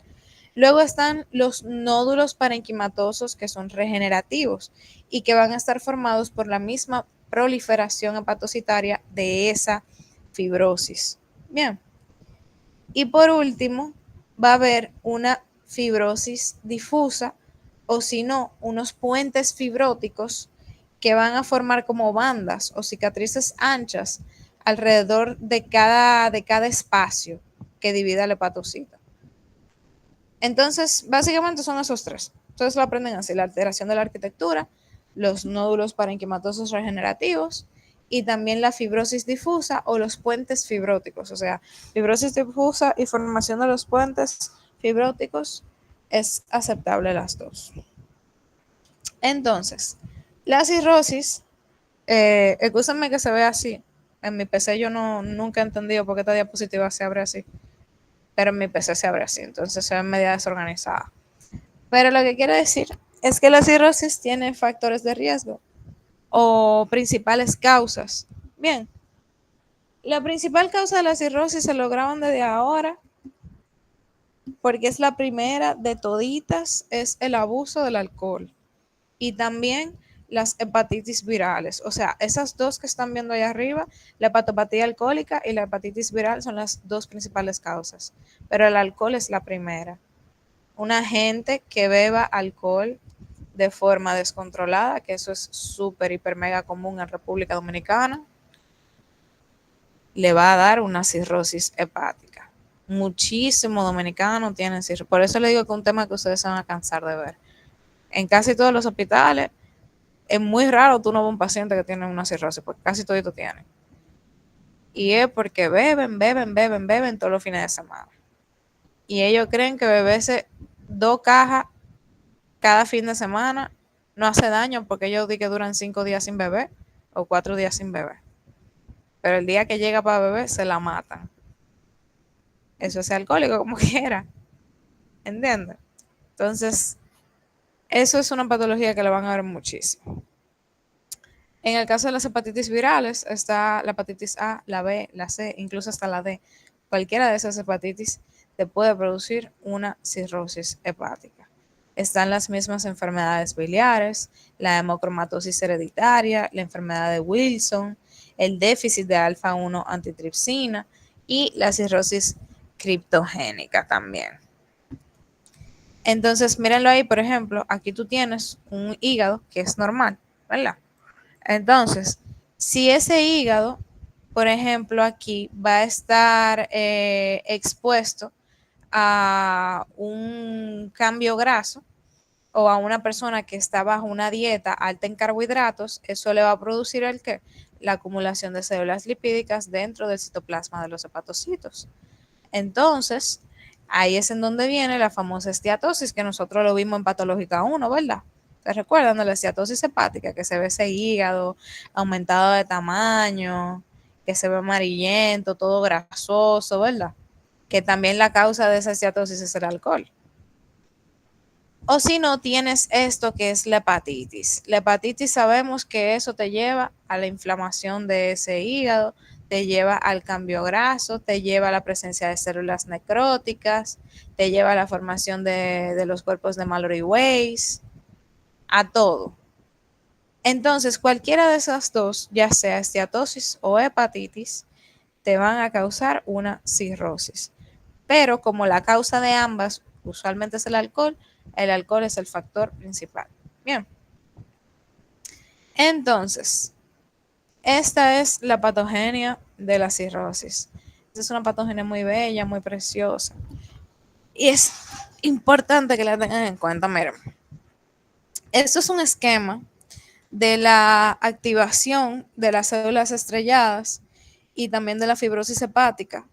Luego están los nódulos parenquimatosos, que son regenerativos y que van a estar formados por la misma proliferación hepatocitaria de esa fibrosis. Bien. Y por último, va a haber una fibrosis difusa, o si no, unos puentes fibróticos que van a formar como bandas o cicatrices anchas alrededor de cada espacio que divida la hepatocita. Entonces, básicamente son esos 3. Entonces lo aprenden así: la alteración de la arquitectura, los nódulos parenquimatosos regenerativos y también la fibrosis difusa o los puentes fibróticos. O sea, fibrosis difusa y formación de los puentes fibróticos es aceptable las dos. Entonces, la cirrosis, escúchame que se vea así. En mi PC yo nunca he entendido por qué esta diapositiva se abre así, pero en mi PC se abre así, entonces se ve media desorganizada. Pero lo que quiero decir es que la cirrosis tiene factores de riesgo o principales causas. Bien, la principal causa de la cirrosis se lograban desde ahora, porque es la primera de toditas, es el abuso del alcohol y también las hepatitis virales. O sea, esas dos que están viendo ahí arriba, la hepatopatía alcohólica y la hepatitis viral, son las 2 principales causas, pero el alcohol es la primera. Una gente que beba alcohol de forma descontrolada, que eso es súper, hiper, mega común en República Dominicana, le va a dar una cirrosis hepática. Muchísimos dominicanos tienen cirrosis. Por eso le digo que es un tema que ustedes se van a cansar de ver. En casi todos los hospitales es muy raro tú no ves un paciente que tiene una cirrosis, porque casi todos tienen. Y es porque beben todos los fines de semana. Y ellos creen que beberse 2 cajas cada fin de semana no hace daño, porque ellos dicen que duran 5 días sin beber o 4 días sin beber. Pero el día que llega para beber, se la matan. Eso es alcohólico como quiera. ¿Entiendes? Entonces, eso es una patología que le van a ver muchísimo. En el caso de las hepatitis virales, está la hepatitis A, la B, la C, incluso hasta la D. Cualquiera de esas hepatitis te puede producir una cirrosis hepática. Están las mismas enfermedades biliares, la hemocromatosis hereditaria, la enfermedad de Wilson, el déficit de alfa-1 antitripsina y la cirrosis criptogénica también. Entonces, mírenlo ahí, por ejemplo, aquí tú tienes un hígado que es normal, ¿verdad? Entonces, si ese hígado, por ejemplo, aquí va a estar expuesto a un cambio graso o a una persona que está bajo una dieta alta en carbohidratos, eso le va a producir el qué? La acumulación de células lipídicas dentro del citoplasma de los hepatocitos. Entonces, Ahí es en donde viene la famosa esteatosis, que nosotros lo vimos en patológica 1, ¿verdad? ¿Se recuerdan de la esteatosis hepática? Que se ve ese hígado aumentado de tamaño, que se ve amarillento, todo grasoso, ¿verdad? Que también la causa de esa esteatosis es el alcohol. O si no, tienes esto que es la hepatitis. La hepatitis sabemos que eso te lleva a la inflamación de ese hígado, te lleva al cambio graso, te lleva a la presencia de células necróticas, te lleva a la formación de los cuerpos de Mallory Weiss, a todo. Entonces, cualquiera de esas dos, ya sea esteatosis o hepatitis, te van a causar una cirrosis. Pero como la causa de ambas usualmente es el alcohol es el factor principal. Bien. Entonces, esta es la patogenia de la cirrosis. Esta es una patogenia muy bella, muy preciosa. Y es importante que la tengan en cuenta. Miren, esto es un esquema de la activación de las células estrelladas y también de la fibrosis hepática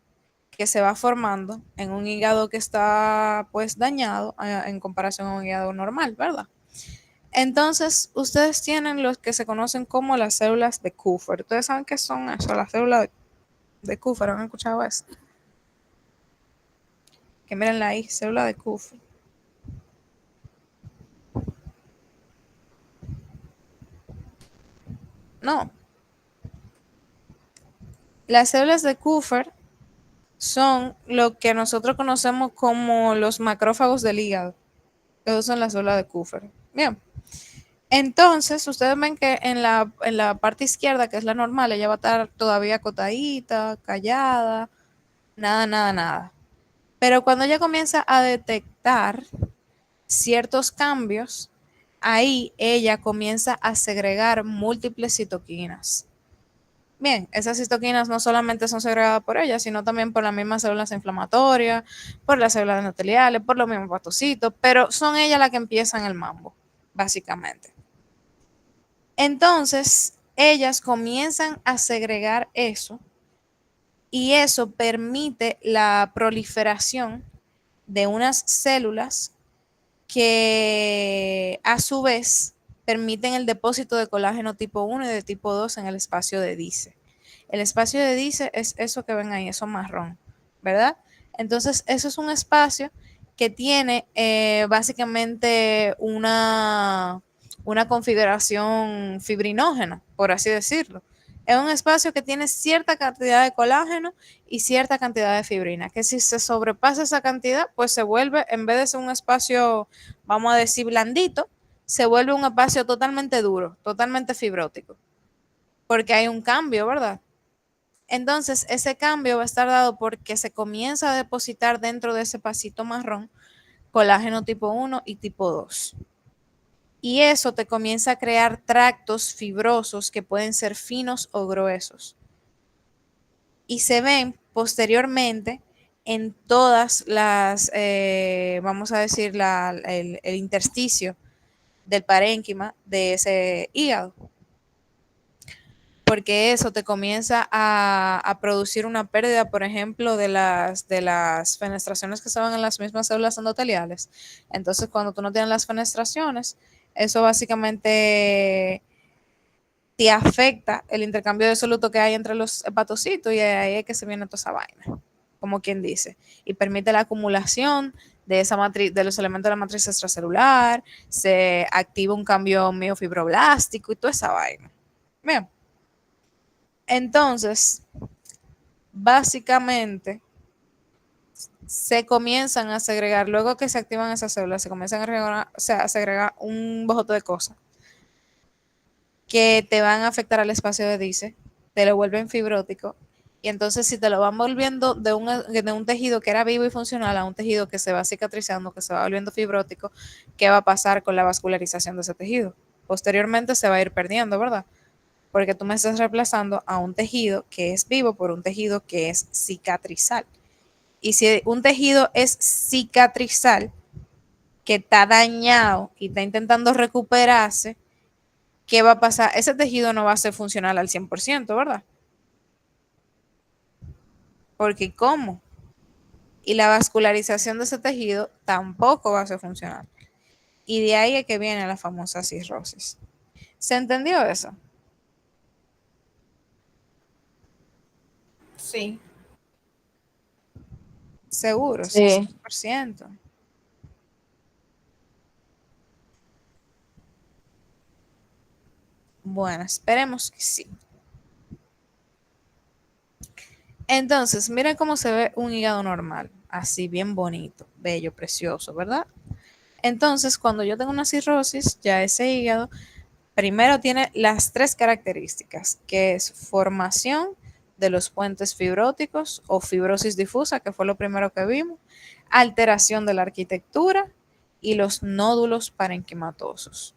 que se va formando en un hígado que está pues dañado en comparación a un hígado normal, ¿verdad? Entonces, ustedes tienen los que se conocen como las células de Kupffer. ¿Ustedes saben qué son eso? Las células de Kupffer, ¿han escuchado eso? Que mírenla ahí, célula de Kupffer. No. Las células de Kupffer son lo que nosotros conocemos como los macrófagos del hígado. Esos son las células de Kupffer. Bien. Entonces, ustedes ven que en la parte izquierda, que es la normal, ella va a estar todavía acotadita, callada, nada, nada, nada. Pero cuando ella comienza a detectar ciertos cambios, ahí ella comienza a segregar múltiples citoquinas. Bien, esas citoquinas no solamente son segregadas por ella, sino también por las mismas células inflamatorias, por las células endoteliales, por los mismos patocitos, pero son ellas las que empiezan el mambo, básicamente. Entonces, ellas comienzan a segregar eso y eso permite la proliferación de unas células que a su vez permiten el depósito de colágeno tipo 1 y de tipo 2 en el espacio de Dice. El espacio de Dice es eso que ven ahí, eso marrón, ¿verdad? Entonces, eso es un espacio que tiene básicamente una configuración fibrinógena, por así decirlo. Es un espacio que tiene cierta cantidad de colágeno y cierta cantidad de fibrina, que si se sobrepasa esa cantidad, pues se vuelve, en vez de ser un espacio, vamos a decir, blandito, se vuelve un espacio totalmente duro, totalmente fibrótico, porque hay un cambio, ¿verdad? Entonces, ese cambio va a estar dado porque se comienza a depositar dentro de ese pasito marrón colágeno tipo 1 y tipo 2. Y eso te comienza a crear tractos fibrosos que pueden ser finos o gruesos. Y se ven posteriormente en todas las, vamos a decir, el intersticio del parénquima de ese hígado. Porque eso te comienza a producir una pérdida, por ejemplo, de las fenestraciones que se van en las mismas células endoteliales. Entonces, cuando tú no tienes las fenestraciones, eso básicamente te afecta el intercambio de soluto que hay entre los hepatocitos y ahí es que se viene toda esa vaina, como quien dice, y permite la acumulación de esa matriz, de los elementos de la matriz extracelular, se activa un cambio miofibroblástico y toda esa vaina. Bien. Entonces, básicamente, se comienzan a segregar, luego que se activan esas células, se comienzan a segregar un bojote de cosas que te van a afectar al espacio de Dice, te lo vuelven fibrótico, y entonces si te lo van volviendo de un tejido que era vivo y funcional a un tejido que se va cicatrizando, que se va volviendo fibrótico, ¿qué va a pasar con la vascularización de ese tejido? Posteriormente se va a ir perdiendo, ¿verdad? Porque tú me estás reemplazando a un tejido que es vivo por un tejido que es cicatrizal. Y si un tejido es cicatrizal, que está dañado y está intentando recuperarse, ¿qué va a pasar? Ese tejido no va a ser funcional al 100%, ¿verdad? Porque ¿cómo? Y la vascularización de ese tejido tampoco va a ser funcional. Y de ahí es que viene la famosa cirrosis. ¿Se entendió eso? Sí. Seguro, sí, Sí. 100%. Bueno, esperemos que sí. Entonces, miren cómo se ve un hígado normal, así bien bonito, bello, precioso, ¿verdad? Entonces, cuando yo tengo una cirrosis, ya ese hígado primero tiene las tres características, que es formación de los puentes fibróticos o fibrosis difusa, que fue lo primero que vimos, alteración de la arquitectura y los nódulos parenquimatosos.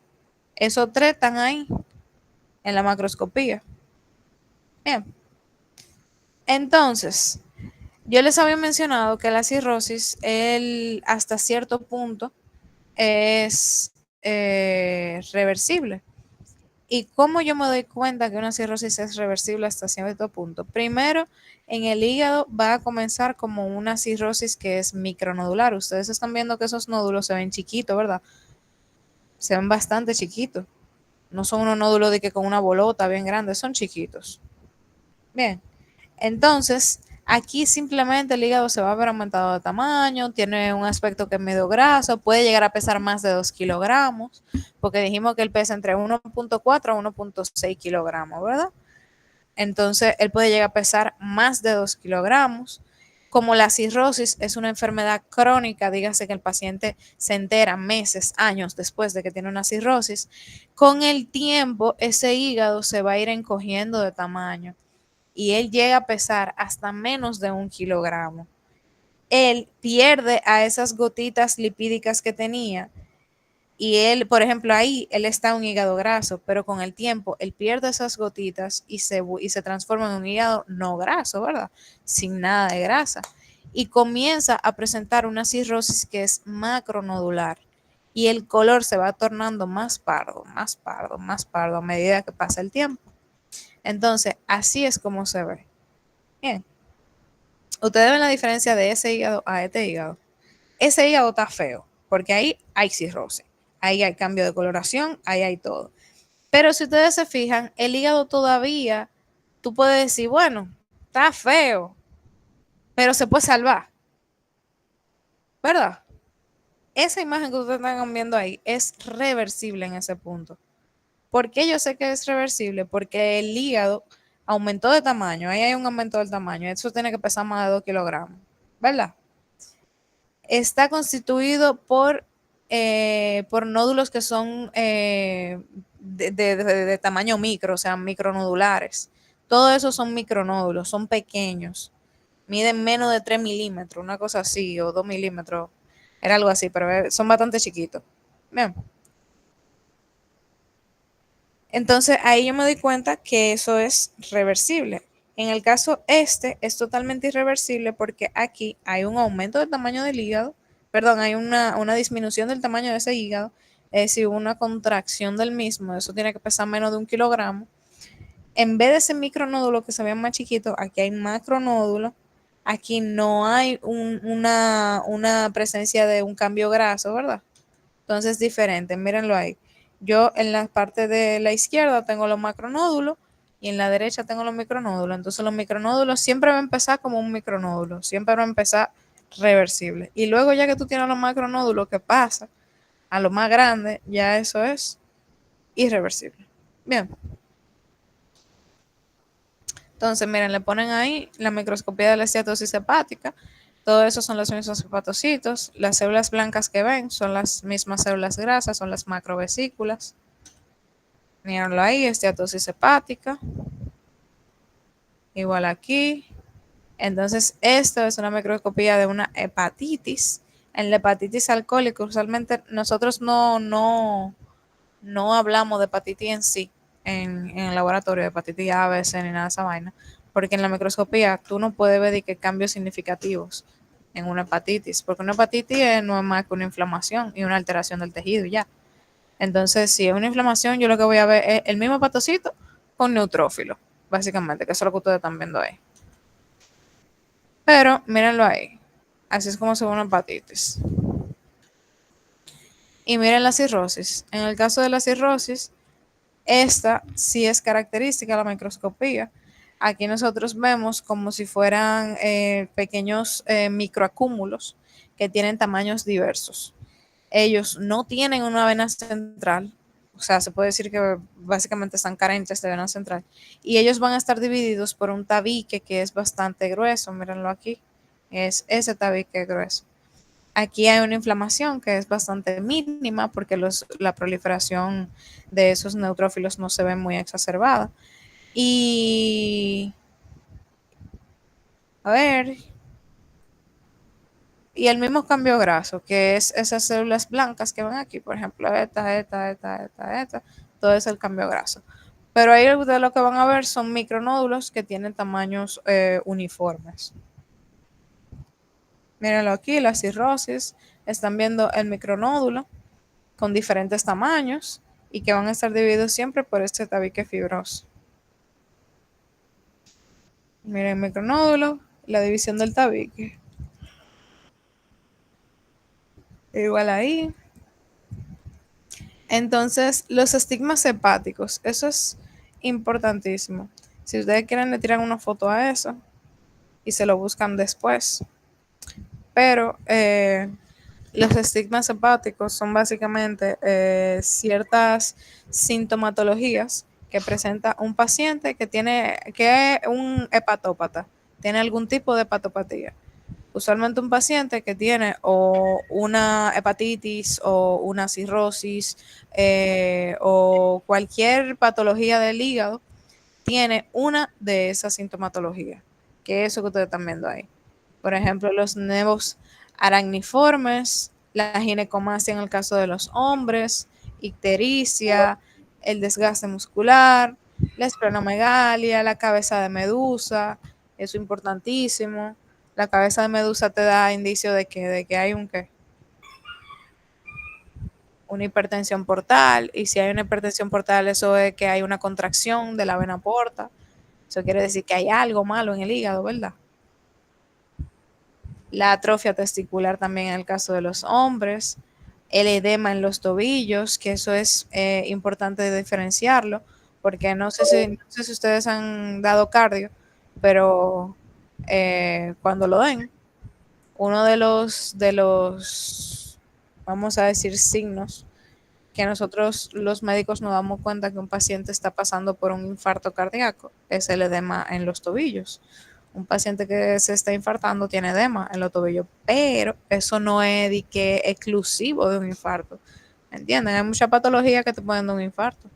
Esos tres están ahí en la macroscopía. Bien. Entonces, yo les había mencionado que la cirrosis, hasta cierto punto, es reversible. ¿Y cómo yo me doy cuenta que una cirrosis es reversible hasta cierto punto? Primero, en el hígado va a comenzar como una cirrosis que es micronodular. Ustedes están viendo que esos nódulos se ven chiquitos, ¿verdad? Se ven bastante chiquitos. No son unos nódulos de que con una bolota bien grande, son chiquitos. Bien, entonces aquí simplemente el hígado se va a ver aumentado de tamaño, tiene un aspecto que es medio graso, puede llegar a pesar más de 2 kilogramos, porque dijimos que él pesa entre 1.4 a 1.6 kilogramos, ¿verdad? Entonces él puede llegar a pesar más de 2 kilogramos. Como la cirrosis es una enfermedad crónica, dígase que el paciente se entera meses, años después de que tiene una cirrosis, con el tiempo ese hígado se va a ir encogiendo de tamaño y él llega a pesar hasta menos de 1 kilogramo. Él pierde a esas gotitas lipídicas que tenía y él, por ejemplo, ahí él está un hígado graso, pero con el tiempo él pierde esas gotitas y se transforma en un hígado no graso, ¿verdad? Sin nada de grasa. Y comienza a presentar una cirrosis que es macronodular y el color se va tornando más pardo, más pardo, más pardo a medida que pasa el tiempo. Entonces, así es como se ve. Bien. Ustedes ven la diferencia de ese hígado a este hígado. Ese hígado está feo, porque ahí hay cirrosis, ahí hay cambio de coloración, ahí hay todo. Pero si ustedes se fijan, el hígado todavía, tú puedes decir, bueno, está feo, pero se puede salvar, ¿verdad? Esa imagen que ustedes están viendo ahí es reversible en ese punto. ¿Por qué yo sé que es reversible? Porque el hígado aumentó de tamaño, ahí hay un aumento del tamaño, eso tiene que pesar más de 2 kilogramos, ¿verdad? Está constituido por nódulos que son de tamaño micro, o sea, micronodulares. Todo eso son micronódulos, son pequeños, miden menos de 3 milímetros, una cosa así, o 2 milímetros, era algo así, pero son bastante chiquitos. Bien. Entonces ahí yo me doy cuenta que eso es reversible. En el caso este es totalmente irreversible porque aquí hay un aumento del tamaño del hígado, perdón, hay una disminución del tamaño de ese hígado, es decir, una contracción del mismo, eso tiene que pesar menos de 1 kilogramo. En vez de ese micronódulo que se ve más chiquito, aquí hay macronódulo, aquí no hay una presencia de un cambio graso, ¿verdad? Entonces es diferente, mírenlo ahí. Yo en la parte de la izquierda tengo los macronódulos y en la derecha tengo los micronódulos. Entonces los micronódulos siempre van a empezar como un micronódulo, siempre van a empezar reversible. Y luego ya que tú tienes los macronódulos, ¿qué pasa? A lo más grande, ya eso es irreversible. Bien. Entonces, miren, le ponen ahí la microscopía de la esteatosis hepática. Todo eso son los mismos hepatocitos. Las células blancas que ven son las mismas células grasas, son las macrovesículas. Mírenlo ahí, esteatosis hepática. Igual aquí. Entonces, esto es una microscopía de una hepatitis. En la hepatitis alcohólica, usualmente nosotros no hablamos de hepatitis en sí, en el laboratorio de hepatitis A, B, C, ni nada de esa vaina, porque en la microscopía tú no puedes ver de qué cambios significativos en una hepatitis, porque una hepatitis no es más que una inflamación y una alteración del tejido y ya. Entonces, si es una inflamación, yo lo que voy a ver es el mismo hepatocito con neutrófilo, básicamente, que eso es lo que ustedes están viendo ahí. Pero, mírenlo ahí. Así es como se ve una hepatitis. Y miren la cirrosis. En el caso de la cirrosis, esta sí es característica de la microscopía. Aquí nosotros vemos como si fueran pequeños microacúmulos que tienen tamaños diversos. Ellos no tienen una vena central, o sea, se puede decir que básicamente están carentes de vena central. Y ellos van a estar divididos por un tabique que es bastante grueso, mírenlo aquí, es ese tabique grueso. Aquí hay una inflamación que es bastante mínima porque la proliferación de esos neutrófilos no se ve muy exacerbada. Y a ver, y el mismo cambio graso, que es esas células blancas que ven aquí, por ejemplo, esta, todo es el cambio graso. Pero ahí ustedes lo que van a ver son micronódulos que tienen tamaños uniformes. Mírenlo aquí, la cirrosis, están viendo el micronódulo con diferentes tamaños y que van a estar divididos siempre por este tabique fibroso. Miren el micronódulo, la división del tabique. Igual ahí. Entonces, los estigmas hepáticos, eso es importantísimo. Si ustedes quieren, le tiran una foto a eso y se lo buscan después. Pero los estigmas hepáticos son básicamente ciertas sintomatologías que presenta un paciente que es un hepatópata, tiene algún tipo de hepatopatía. Usualmente un paciente que tiene o una hepatitis o una cirrosis o cualquier patología del hígado tiene una de esas sintomatologías, que es eso que ustedes están viendo ahí. Por ejemplo, los nevos aracniformes, la ginecomastia en el caso de los hombres, ictericia, el desgaste muscular, la esplenomegalia, la cabeza de medusa, eso es importantísimo. La cabeza de medusa te da indicio de que hay una hipertensión portal, y si hay una hipertensión portal, eso es que hay una contracción de la vena porta. Eso quiere decir que hay algo malo en el hígado, ¿verdad? La atrofia testicular también en el caso de los hombres, el edema en los tobillos, que eso es importante diferenciarlo, porque no sé si ustedes han dado cardio, pero cuando lo den, uno de los, vamos a decir, signos que nosotros los médicos nos damos cuenta que un paciente está pasando por un infarto cardíaco es el edema en los tobillos. Un paciente que se está infartando tiene edema en los tobillos, pero eso no es de que exclusivo de un infarto. ¿Entienden? Hay muchas patologías que te pueden dar un infarto.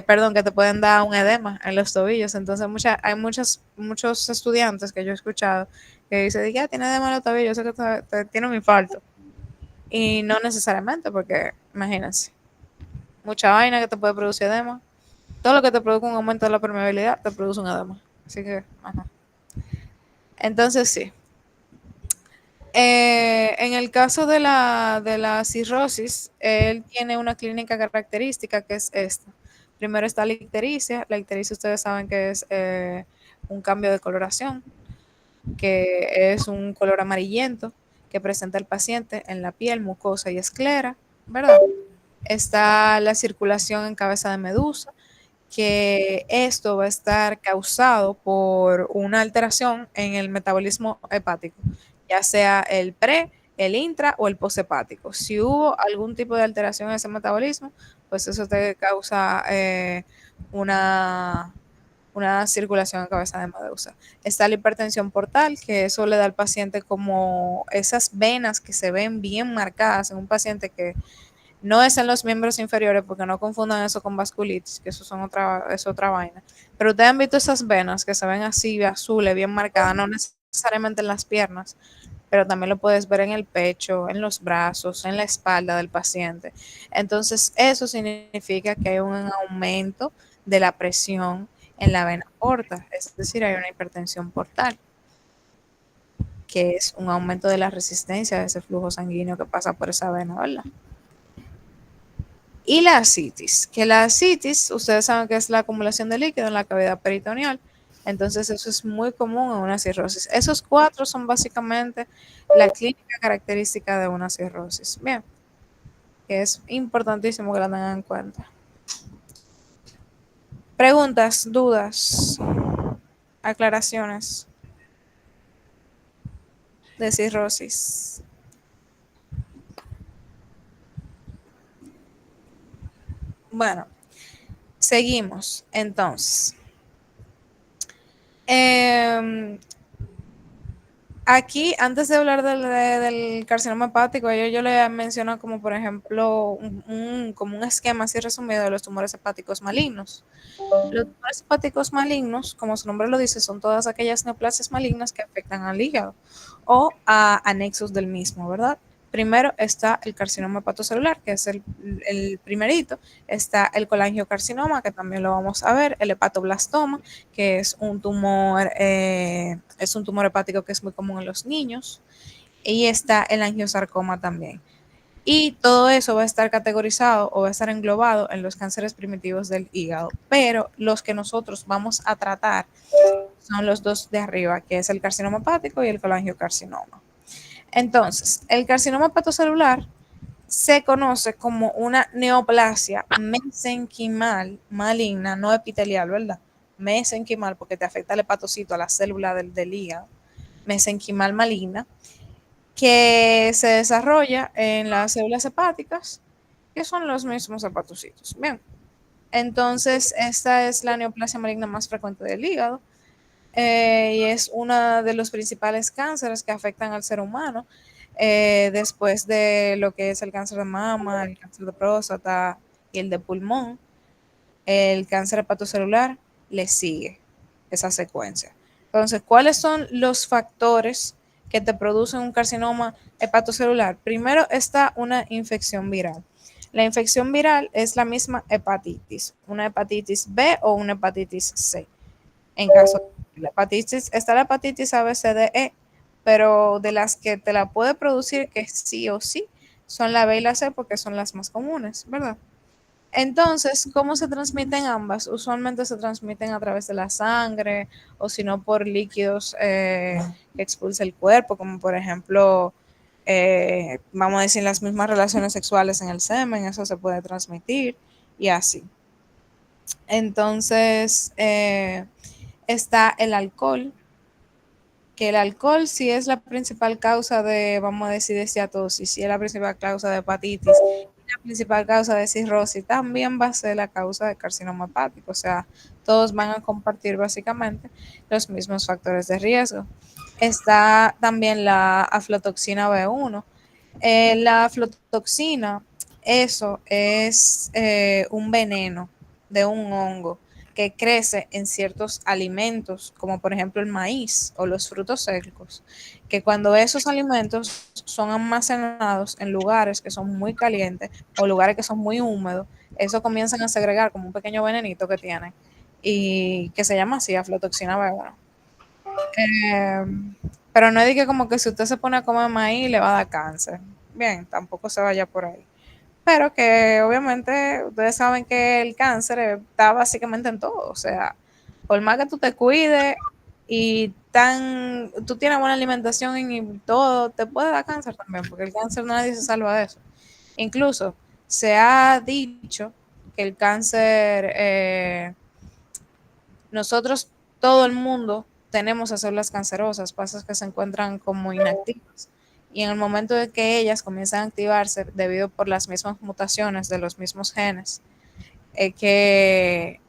Perdón, que te pueden dar un edema en los tobillos. Entonces hay muchos estudiantes que yo he escuchado que dicen, ya tiene edema en los tobillos, eso que tiene un infarto. Y no necesariamente, porque imagínense, mucha vaina que te puede producir edema. Todo lo que te produce un aumento de la permeabilidad te produce un edema. Así que, ajá. Entonces, sí. En el caso de la cirrosis, él tiene una clínica característica que es esta. Primero está la ictericia. La ictericia ustedes saben que es un cambio de coloración, que es un color amarillento que presenta el paciente en la piel, mucosa y esclera, ¿verdad? Está la circulación en cabeza de medusa, que esto va a estar causado por una alteración en el metabolismo hepático, ya sea el pre, el intra o el poshepático. Si hubo algún tipo de alteración en ese metabolismo, pues eso te causa una circulación en cabeza de medusa. Está la hipertensión portal, que eso le da al paciente como esas venas que se ven bien marcadas en un paciente que no es en los miembros inferiores, porque no confundan eso con vasculitis, que eso es otra vaina. Pero ustedes han visto esas venas que se ven así, azules, bien marcadas, no necesariamente en las piernas, pero también lo puedes ver en el pecho, en los brazos, en la espalda del paciente. Entonces, eso significa que hay un aumento de la presión en la vena porta, es decir, hay una hipertensión portal, que es un aumento de la resistencia de ese flujo sanguíneo que pasa por esa vena, ¿verdad? Y la ascitis, que la ascitis, ustedes saben que es la acumulación de líquido en la cavidad peritoneal, Entonces eso es muy común en una cirrosis. Esos 4 son básicamente la clínica característica de una cirrosis. Bien, que es importantísimo que la tengan en cuenta. Preguntas, dudas, aclaraciones de cirrosis. Bueno, seguimos entonces. Aquí, antes de hablar del carcinoma hepático, yo le menciono como, por ejemplo, como un esquema así resumido de los tumores hepáticos malignos. Los tumores hepáticos malignos, como su nombre lo dice, son todas aquellas neoplasias malignas que afectan al hígado o a anexos del mismo, ¿verdad? Primero está el carcinoma hepatocelular, que es el primerito. Está el colangiocarcinoma, que también lo vamos a ver. El hepatoblastoma, que es un tumor hepático que es muy común en los niños. Y está el angiosarcoma también. Y todo eso va a estar categorizado o va a estar englobado en los cánceres primitivos del hígado. Pero los que nosotros vamos a tratar son los dos de arriba, que es el carcinoma hepático y el colangiocarcinoma. Entonces, el carcinoma hepatocelular se conoce como una neoplasia mesenquimal maligna, no epitelial, ¿verdad? Mesenquimal, porque te afecta el hepatocito, a la célula del hígado, mesenquimal maligna, que se desarrolla en las células hepáticas, que son los mismos hepatocitos. Bien, entonces esta es la neoplasia maligna más frecuente del hígado y es uno de los principales cánceres que afectan al ser humano después de lo que es el cáncer de mama, el cáncer de próstata y el de pulmón. El cáncer hepatocelular le sigue esa secuencia. Entonces, ¿cuáles son los factores que te producen un carcinoma hepatocelular? Primero está una infección viral. La infección viral es la misma hepatitis, una hepatitis B o una hepatitis C. En caso de la hepatitis, está la hepatitis A, B, C, D, E, pero de las que te la puede producir que sí o sí son la B y la C porque son las más comunes, ¿verdad? Entonces, ¿cómo se transmiten ambas? Usualmente se transmiten a través de la sangre o si no por líquidos que expulsa el cuerpo, como por ejemplo, vamos a decir, las mismas relaciones sexuales en el semen, eso se puede transmitir y así. Entonces, está el alcohol, que el alcohol sí es la principal causa de, vamos a decir, de ciatosis, sí es la principal causa de hepatitis, la principal causa de cirrosis, también va a ser la causa de carcinoma hepático, o sea, todos van a compartir básicamente los mismos factores de riesgo. Está también la aflotoxina B1. La aflotoxina, eso es un veneno de un hongo que crece en ciertos alimentos, como por ejemplo el maíz o los frutos secos, que cuando esos alimentos son almacenados en lugares que son muy calientes o lugares que son muy húmedos, eso comienzan a segregar como un pequeño venenito que tienen y que se llama así, aflotoxina B1. Pero no es de que como que si usted se pone a comer maíz le va a dar cáncer. Bien, tampoco se vaya por ahí. Pero que obviamente ustedes saben que el cáncer está básicamente en todo. O sea, por más que tú te cuides y tú tienes buena alimentación y todo, te puede dar cáncer también, porque el cáncer nadie se salva de eso. Incluso se ha dicho que el cáncer, nosotros, todo el mundo, tenemos células cancerosas, pasa que se encuentran como inactivas. Y en el momento de que ellas comienzan a activarse debido por las mismas mutaciones de los mismos genes, que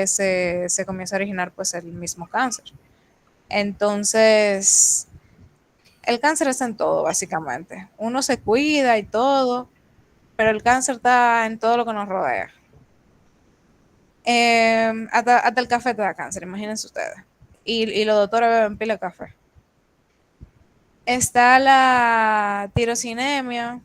se comienza a originar pues el mismo cáncer. Entonces, el cáncer está en todo, básicamente. Uno se cuida y todo, pero el cáncer está en todo lo que nos rodea. Hasta el café te da cáncer, imagínense ustedes. Y los doctores beben pila de café. Está la tirosinemia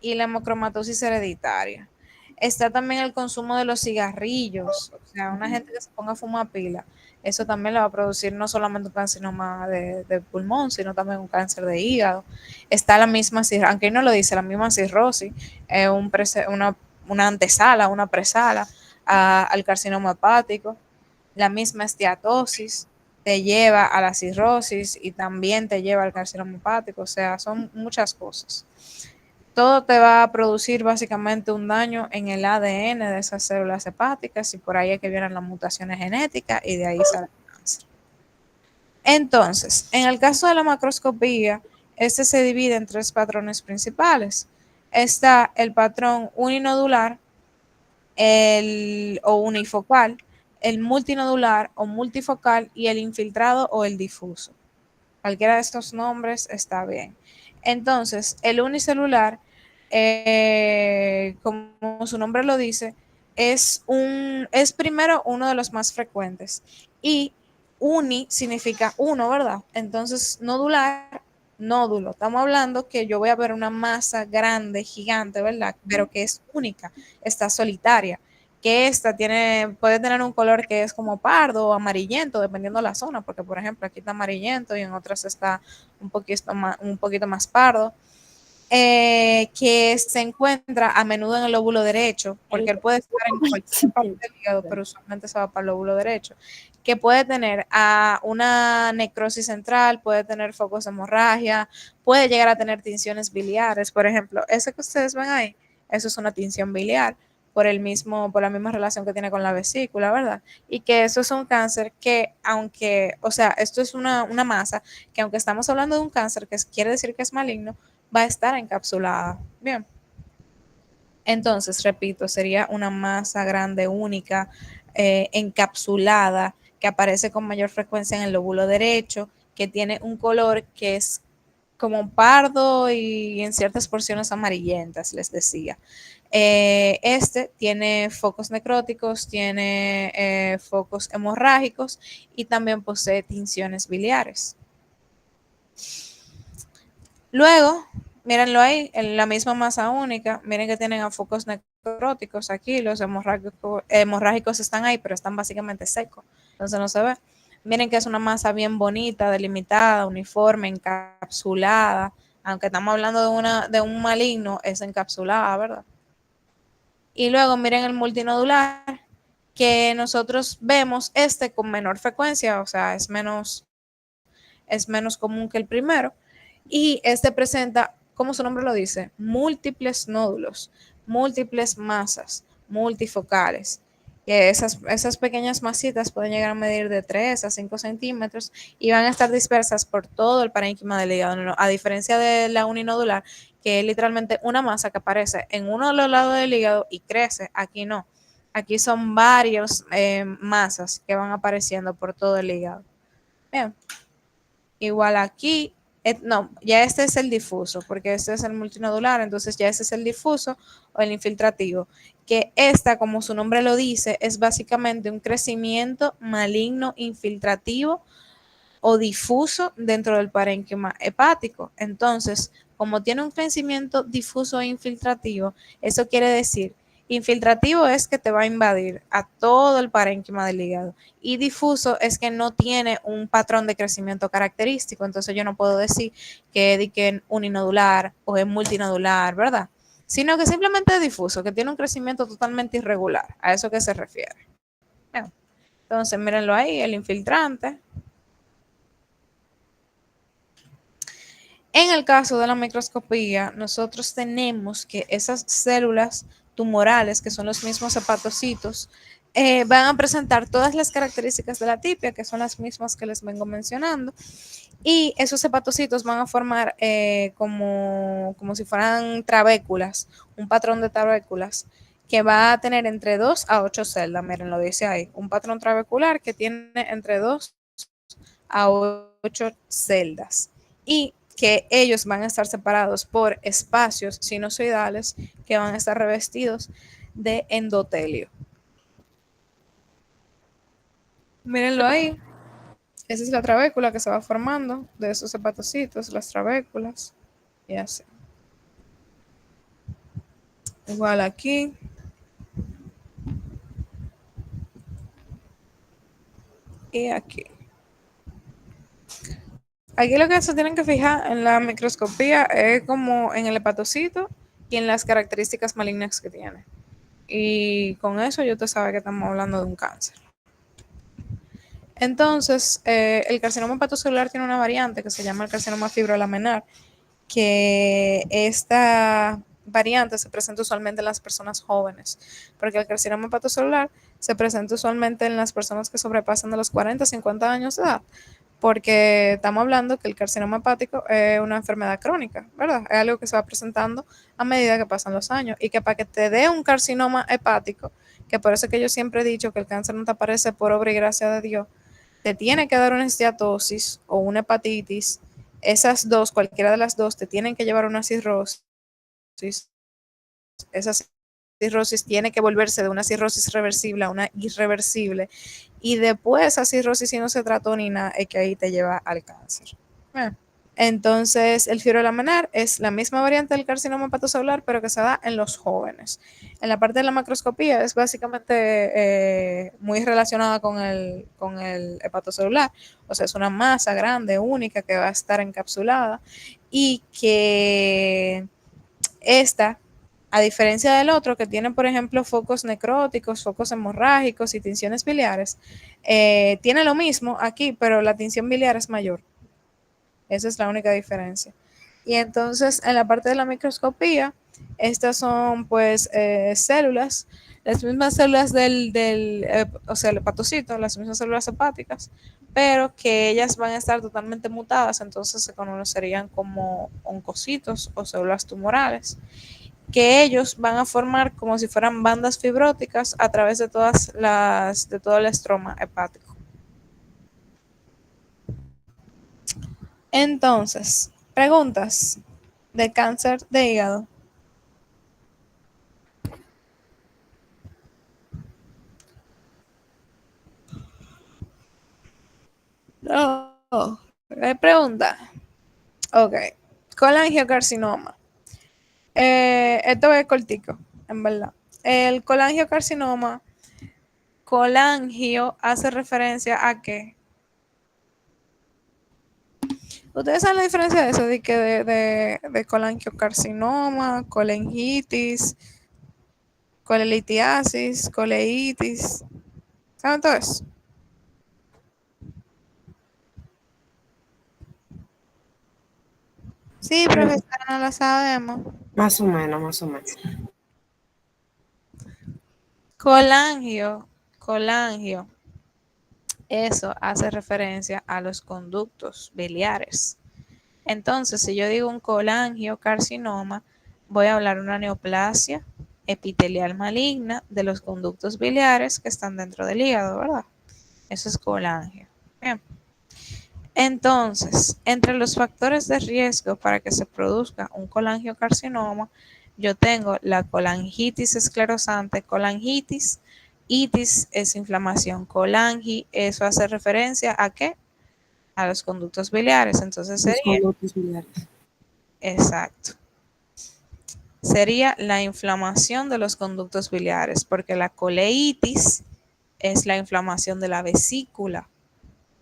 y la hemocromatosis hereditaria. Está también el consumo de los cigarrillos, o sea, una gente que se ponga a fumar pila, eso también le va a producir no solamente un carcinoma de pulmón, sino también un cáncer de hígado. Está la misma cirrosis, aunque no lo dice, la misma cirrosis, una antesala, una presala al carcinoma hepático. La misma esteatosis te lleva a la cirrosis y también te lleva al carcinoma hepático, o sea, son muchas cosas. Todo te va a producir básicamente un daño en el ADN de esas células hepáticas y por ahí es que vienen las mutaciones genéticas y de ahí sale el cáncer. Entonces, en el caso de la macroscopía, este se divide en 3 patrones principales. Está el patrón uninodular, o unifocal, el multinodular o multifocal y el infiltrado o el difuso. Cualquiera de estos nombres está bien. Entonces, el unicelular, como su nombre lo dice, es primero uno de los más frecuentes. Y uni significa uno, ¿verdad? Entonces, nodular, nódulo. Estamos hablando que yo voy a ver una masa grande, gigante, ¿verdad? Pero que es única, está solitaria. Que esta puede tener un color que es como pardo o amarillento, dependiendo de la zona, porque por ejemplo aquí está amarillento y en otras está un poquito más pardo, que se encuentra a menudo en el lóbulo derecho, porque él puede estar en cualquier parte del hígado, pero usualmente se va para el lóbulo derecho, que puede tener una necrosis central, puede tener focos de hemorragia, puede llegar a tener tinciones biliares, por ejemplo, ese que ustedes ven ahí, eso es una tinción biliar, por la misma relación que tiene con la vesícula, ¿verdad? Y que eso es un cáncer que, o sea, esto es una masa que aunque estamos hablando de un cáncer, que quiere decir que es maligno, va a estar encapsulada. Bien. Entonces, repito, sería una masa grande, única, encapsulada, que aparece con mayor frecuencia en el lóbulo derecho, que tiene un color que es como pardo y en ciertas porciones amarillentas, les decía. Este tiene focos necróticos, tiene focos hemorrágicos y también posee tinciones biliares. Luego, mírenlo ahí, en la misma masa única, miren que tienen a focos necróticos aquí, los hemorrágicos están ahí, pero están básicamente secos, entonces no se ve. Miren que es una masa bien bonita, delimitada, uniforme, encapsulada, aunque estamos hablando de un maligno, es encapsulada, ¿verdad? Y luego miren el multinodular, que nosotros vemos con menor frecuencia, o sea, es menos común que el primero, y este presenta, como su nombre lo dice, múltiples nódulos, múltiples masas, multifocales. Que esas pequeñas masitas pueden llegar a medir de 3 a 5 centímetros y van a estar dispersas por todo el parénquima del hígado, a diferencia de la uninodular, que es literalmente una masa que aparece en uno de los lados del hígado y crece. Aquí no. Aquí son varias masas que van apareciendo por todo el hígado. Bien. Igual aquí, no, ya este es el difuso, porque este es el multinodular, entonces ya este es el difuso o el infiltrativo, que esta, como su nombre lo dice, es básicamente un crecimiento maligno infiltrativo o difuso dentro del parénquima hepático. Entonces, como tiene un crecimiento difuso e infiltrativo, eso quiere decir, infiltrativo es que te va a invadir a todo el parénquima del hígado y difuso es que no tiene un patrón de crecimiento característico. Entonces yo no puedo decir que es uninodular o es multinodular, ¿verdad? Sino que simplemente es difuso, que tiene un crecimiento totalmente irregular. A eso que se refiere. Bien. Entonces, mírenlo ahí, el infiltrante. En el caso de la microscopía, nosotros tenemos que esas células tumorales, que son los mismos hepatocitos, van a presentar todas las características de la tipia, que son las mismas que les vengo mencionando, y esos hepatocitos van a formar como si fueran trabéculas, un patrón de trabéculas, que va a tener entre 2 a 8 celdas, miren, lo dice ahí, un patrón trabecular que tiene entre 2 a 8 celdas. Y que ellos van a estar separados por espacios sinusoidales que van a estar revestidos de endotelio. Mírenlo ahí. Esa es la trabécula que se va formando de esos hepatocitos, las trabéculas, y así. Igual aquí. Y aquí. Aquí lo que se tienen que fijar en la microscopía es como en el hepatocito y en las características malignas que tiene. Y con eso yo te sabe que estamos hablando de un cáncer. Entonces, el carcinoma hepatocelular tiene una variante que se llama el carcinoma fibrolaminar, que esta variante se presenta usualmente en las personas jóvenes, porque el carcinoma hepatocelular se presenta usualmente en las personas que sobrepasan de los 40 a 50 años de edad, porque estamos hablando que el carcinoma hepático es una enfermedad crónica, ¿verdad? Es algo que se va presentando a medida que pasan los años y que para que te dé un carcinoma hepático, que por eso es que yo siempre he dicho que el cáncer no te aparece por obra y gracia de Dios, te tiene que dar una esteatosis o una hepatitis. Esas dos, cualquiera de las dos, te tienen que llevar una cirrosis. Esa cirrosis tiene que volverse de una cirrosis reversible a una irreversible. Y después esa cirrosis, si no se trató ni nada, es que ahí te lleva al cáncer. Entonces, el fibrolaminar es la misma variante del carcinoma hepatocelular, pero que se da en los jóvenes. En la parte de la macroscopía es básicamente muy relacionada con el hepatocelular, o sea, es una masa grande, única, que va a estar encapsulada y que esta, a diferencia del otro, que tiene, por ejemplo, focos necróticos, focos hemorrágicos y tinciones biliares, tiene lo mismo aquí, pero la tinción biliar es mayor. Esa es la única diferencia. Y entonces, en la parte de la microscopía, estas son pues células, las mismas células o sea, el hepatocito, las mismas células hepáticas, pero que ellas van a estar totalmente mutadas, entonces se conocerían como oncocitos o células tumorales, que ellos van a formar como si fueran bandas fibróticas a través de de todo el estroma hepático. Entonces, preguntas de cáncer de hígado. No, hay pregunta. Ok, colangiocarcinoma. Esto es cortico, en verdad. El colangiocarcinoma, colangio hace referencia a qué. ¿Ustedes saben la diferencia de eso? De que de colangiocarcinoma, colengitis, colelitiasis, coleitis. ¿Saben todo eso? Sí, profesora, no lo sabemos. Más o menos, más o menos. Colangio. Eso hace referencia a los conductos biliares. Entonces, si yo digo un colangiocarcinoma, voy a hablar de una neoplasia epitelial maligna de los conductos biliares que están dentro del hígado, ¿verdad? Eso es colangio. Bien. Entonces, entre los factores de riesgo para que se produzca un colangiocarcinoma, yo tengo la colangitis esclerosante, colangitis, itis es inflamación, colangi, eso hace referencia a qué? A los conductos biliares. Entonces sería, exacto, sería la inflamación de los conductos biliares, porque la coleitis es la inflamación de la vesícula,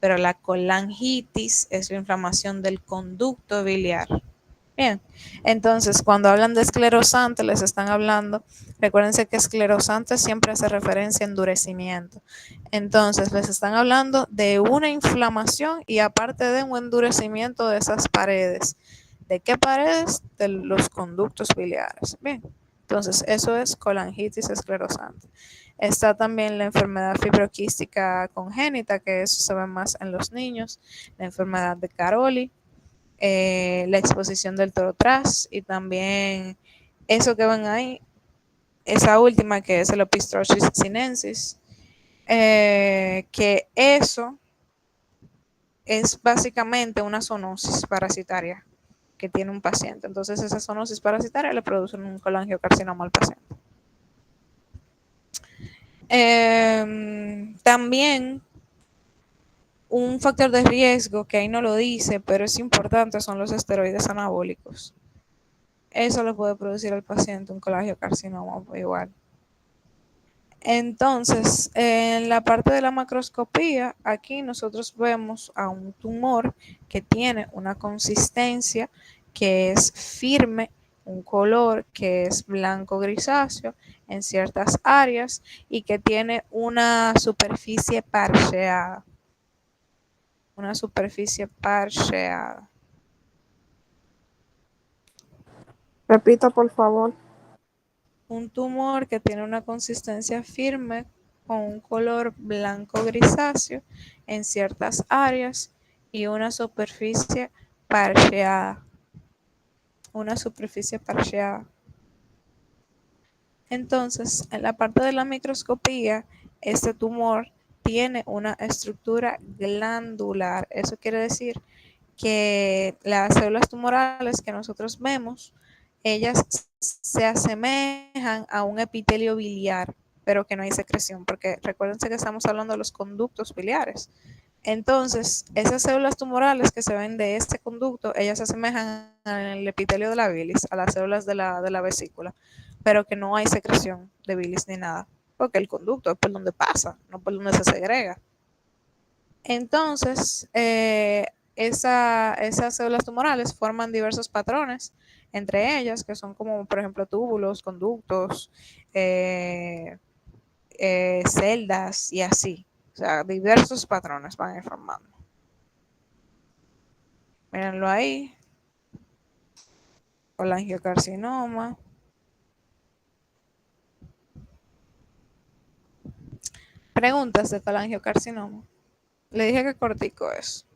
pero la colangitis es la inflamación del conducto biliar. Bien, entonces cuando hablan de esclerosante les están hablando, recuérdense que esclerosante siempre hace referencia a endurecimiento. Entonces les están hablando de una inflamación y aparte de un endurecimiento de esas paredes. ¿De qué paredes? De los conductos biliares. Bien, entonces eso es colangitis esclerosante. Está también la enfermedad fibroquística congénita, que eso se ve más en los niños, la enfermedad de Caroli, la exposición del torotras y también eso que ven ahí, esa última que es el Opistrosis sinensis, que eso es básicamente una zoonosis parasitaria que tiene un paciente. Entonces esa zoonosis parasitaria le produce un colangiocarcinoma al paciente. También un factor de riesgo que ahí no lo dice, pero es importante, son los esteroides anabólicos. Eso le puede producir al paciente un colangiocarcinoma igual. Entonces, en la parte de la macroscopía, aquí nosotros vemos a un tumor que tiene una consistencia que es firme, un color que es blanco grisáceo en ciertas áreas y que tiene una superficie parcheada. una superficie parcheada. Repita, por favor. Un tumor que tiene una consistencia firme con un color blanco grisáceo en ciertas áreas y una superficie parcheada. Una superficie parcheada. Entonces, en la parte de la microscopía, este tumor tiene una estructura glandular. Eso quiere decir que las células tumorales que nosotros vemos, ellas se asemejan a un epitelio biliar, pero que no hay secreción, porque recuérdense que estamos hablando de los conductos biliares. Entonces, esas células tumorales que se ven de este conducto, ellas se asemejan al epitelio de la bilis, a las células de la vesícula, pero que no hay secreción de bilis ni nada, porque el conducto es por donde pasa, no por donde se segrega. Entonces, esas células tumorales forman diversos patrones, entre ellas, que son como, por ejemplo, túbulos, conductos, celdas y así. O sea, diversos patrones van a ir formando. Mírenlo ahí. Colangiocarcinoma. Preguntas de colangiocarcinoma. Le dije que cortico es.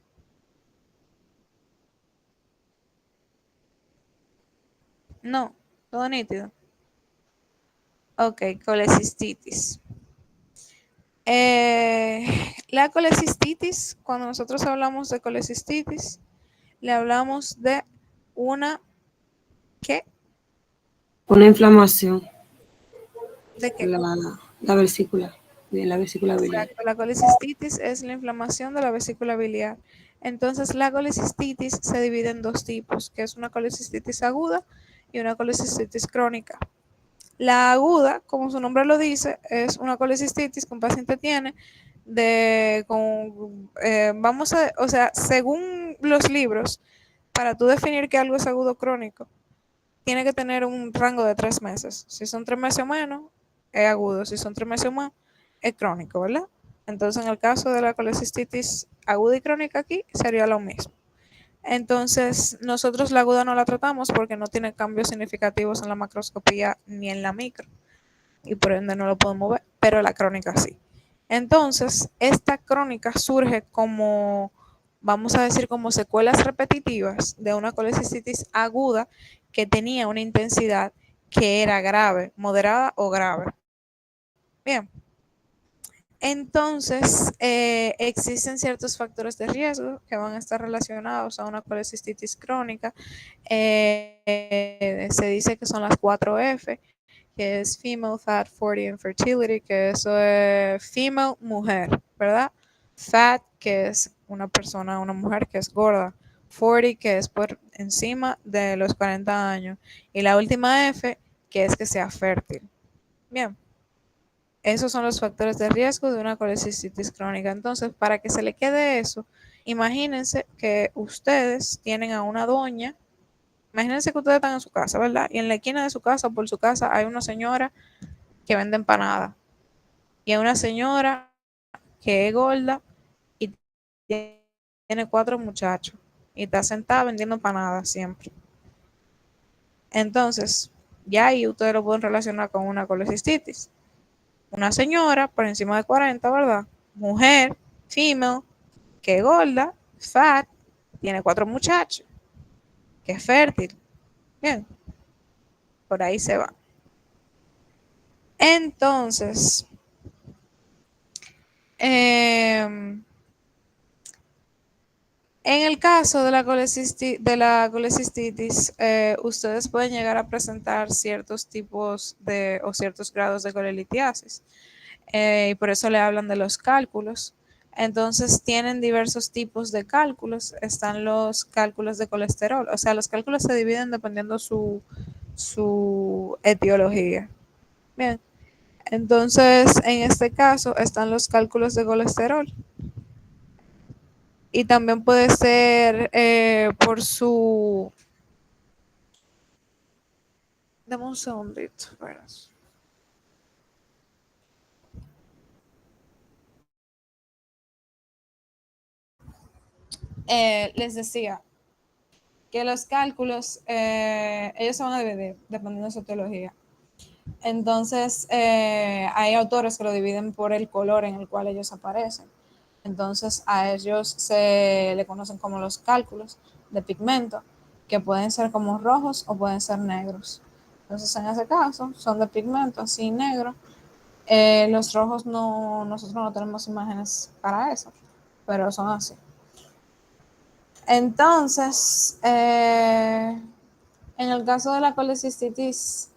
No, todo nítido. Ok, colecistitis. La colecistitis, cuando nosotros hablamos de colecistitis, le hablamos de una, ¿qué? Una inflamación ¿De de qué? la vesícula, de la vesícula biliar. Exacto, la colecistitis es la inflamación de la vesícula biliar. Entonces, la colecistitis se divide en dos tipos, que es una colecistitis aguda y una colecistitis crónica. La aguda, como su nombre lo dice, es una colecistitis que un paciente tiene o sea, según los libros, para tú definir que algo es agudo o crónico, tiene que tener un rango de 3 meses. Si son 3 meses o menos, es agudo. Si son 3 meses o más, es crónico, ¿verdad? Entonces, en el caso de la colecistitis aguda y crónica aquí, sería lo mismo. Entonces, nosotros la aguda no la tratamos porque no tiene cambios significativos en la macroscopía ni en la micro, y por ende no lo podemos ver, pero la crónica sí. Entonces, esta crónica surge como, vamos a decir, como secuelas repetitivas de una colecistitis aguda que tenía una intensidad que era grave, moderada o grave. Bien. Entonces, existen ciertos factores de riesgo que van a estar relacionados a una colecistitis crónica. Se dice que son las 4F, que es Female, Fat, 40 and Fertility, que eso es female, mujer, ¿verdad? Fat, que es una persona, una mujer que es gorda. 40, que es por encima de los 40 años. Y la última F, que es que sea fértil. Bien. Esos son los factores de riesgo de una colecistitis crónica. Entonces, para que se le quede eso, imagínense que ustedes tienen a una doña. Imagínense que ustedes están en su casa, ¿verdad? Y en la esquina de su casa, por su casa, hay una señora que vende empanada. Y hay una señora que es gorda y tiene 4 muchachos. Y está sentada vendiendo empanadas siempre. Entonces, ya ahí ustedes lo pueden relacionar con una colecistitis. Una señora por encima de 40, ¿verdad? Mujer, female, que es gorda, fat, tiene 4 muchachos, que es fértil. Bien, por ahí se va. Entonces, en el caso de la colecistitis, ustedes pueden llegar a presentar ciertos tipos o ciertos grados de colelitiasis. Y por eso le hablan de los cálculos. Entonces tienen diversos tipos de cálculos. Están los cálculos de colesterol. O sea, los cálculos se dividen dependiendo su etiología. Bien. Entonces, en este caso están los cálculos de colesterol. Y también puede ser por su... Dame un segundito. les decía que los cálculos, ellos se van a dividir dependiendo de su teología. Entonces, hay autores que lo dividen por el color en el cual ellos aparecen. Entonces, a ellos se le conocen como los cálculos de pigmento, que pueden ser como rojos o pueden ser negros. Entonces, en ese caso, son de pigmento así negro. Los rojos no, nosotros no tenemos imágenes para eso, pero son así. Entonces, en el caso de la colecistitis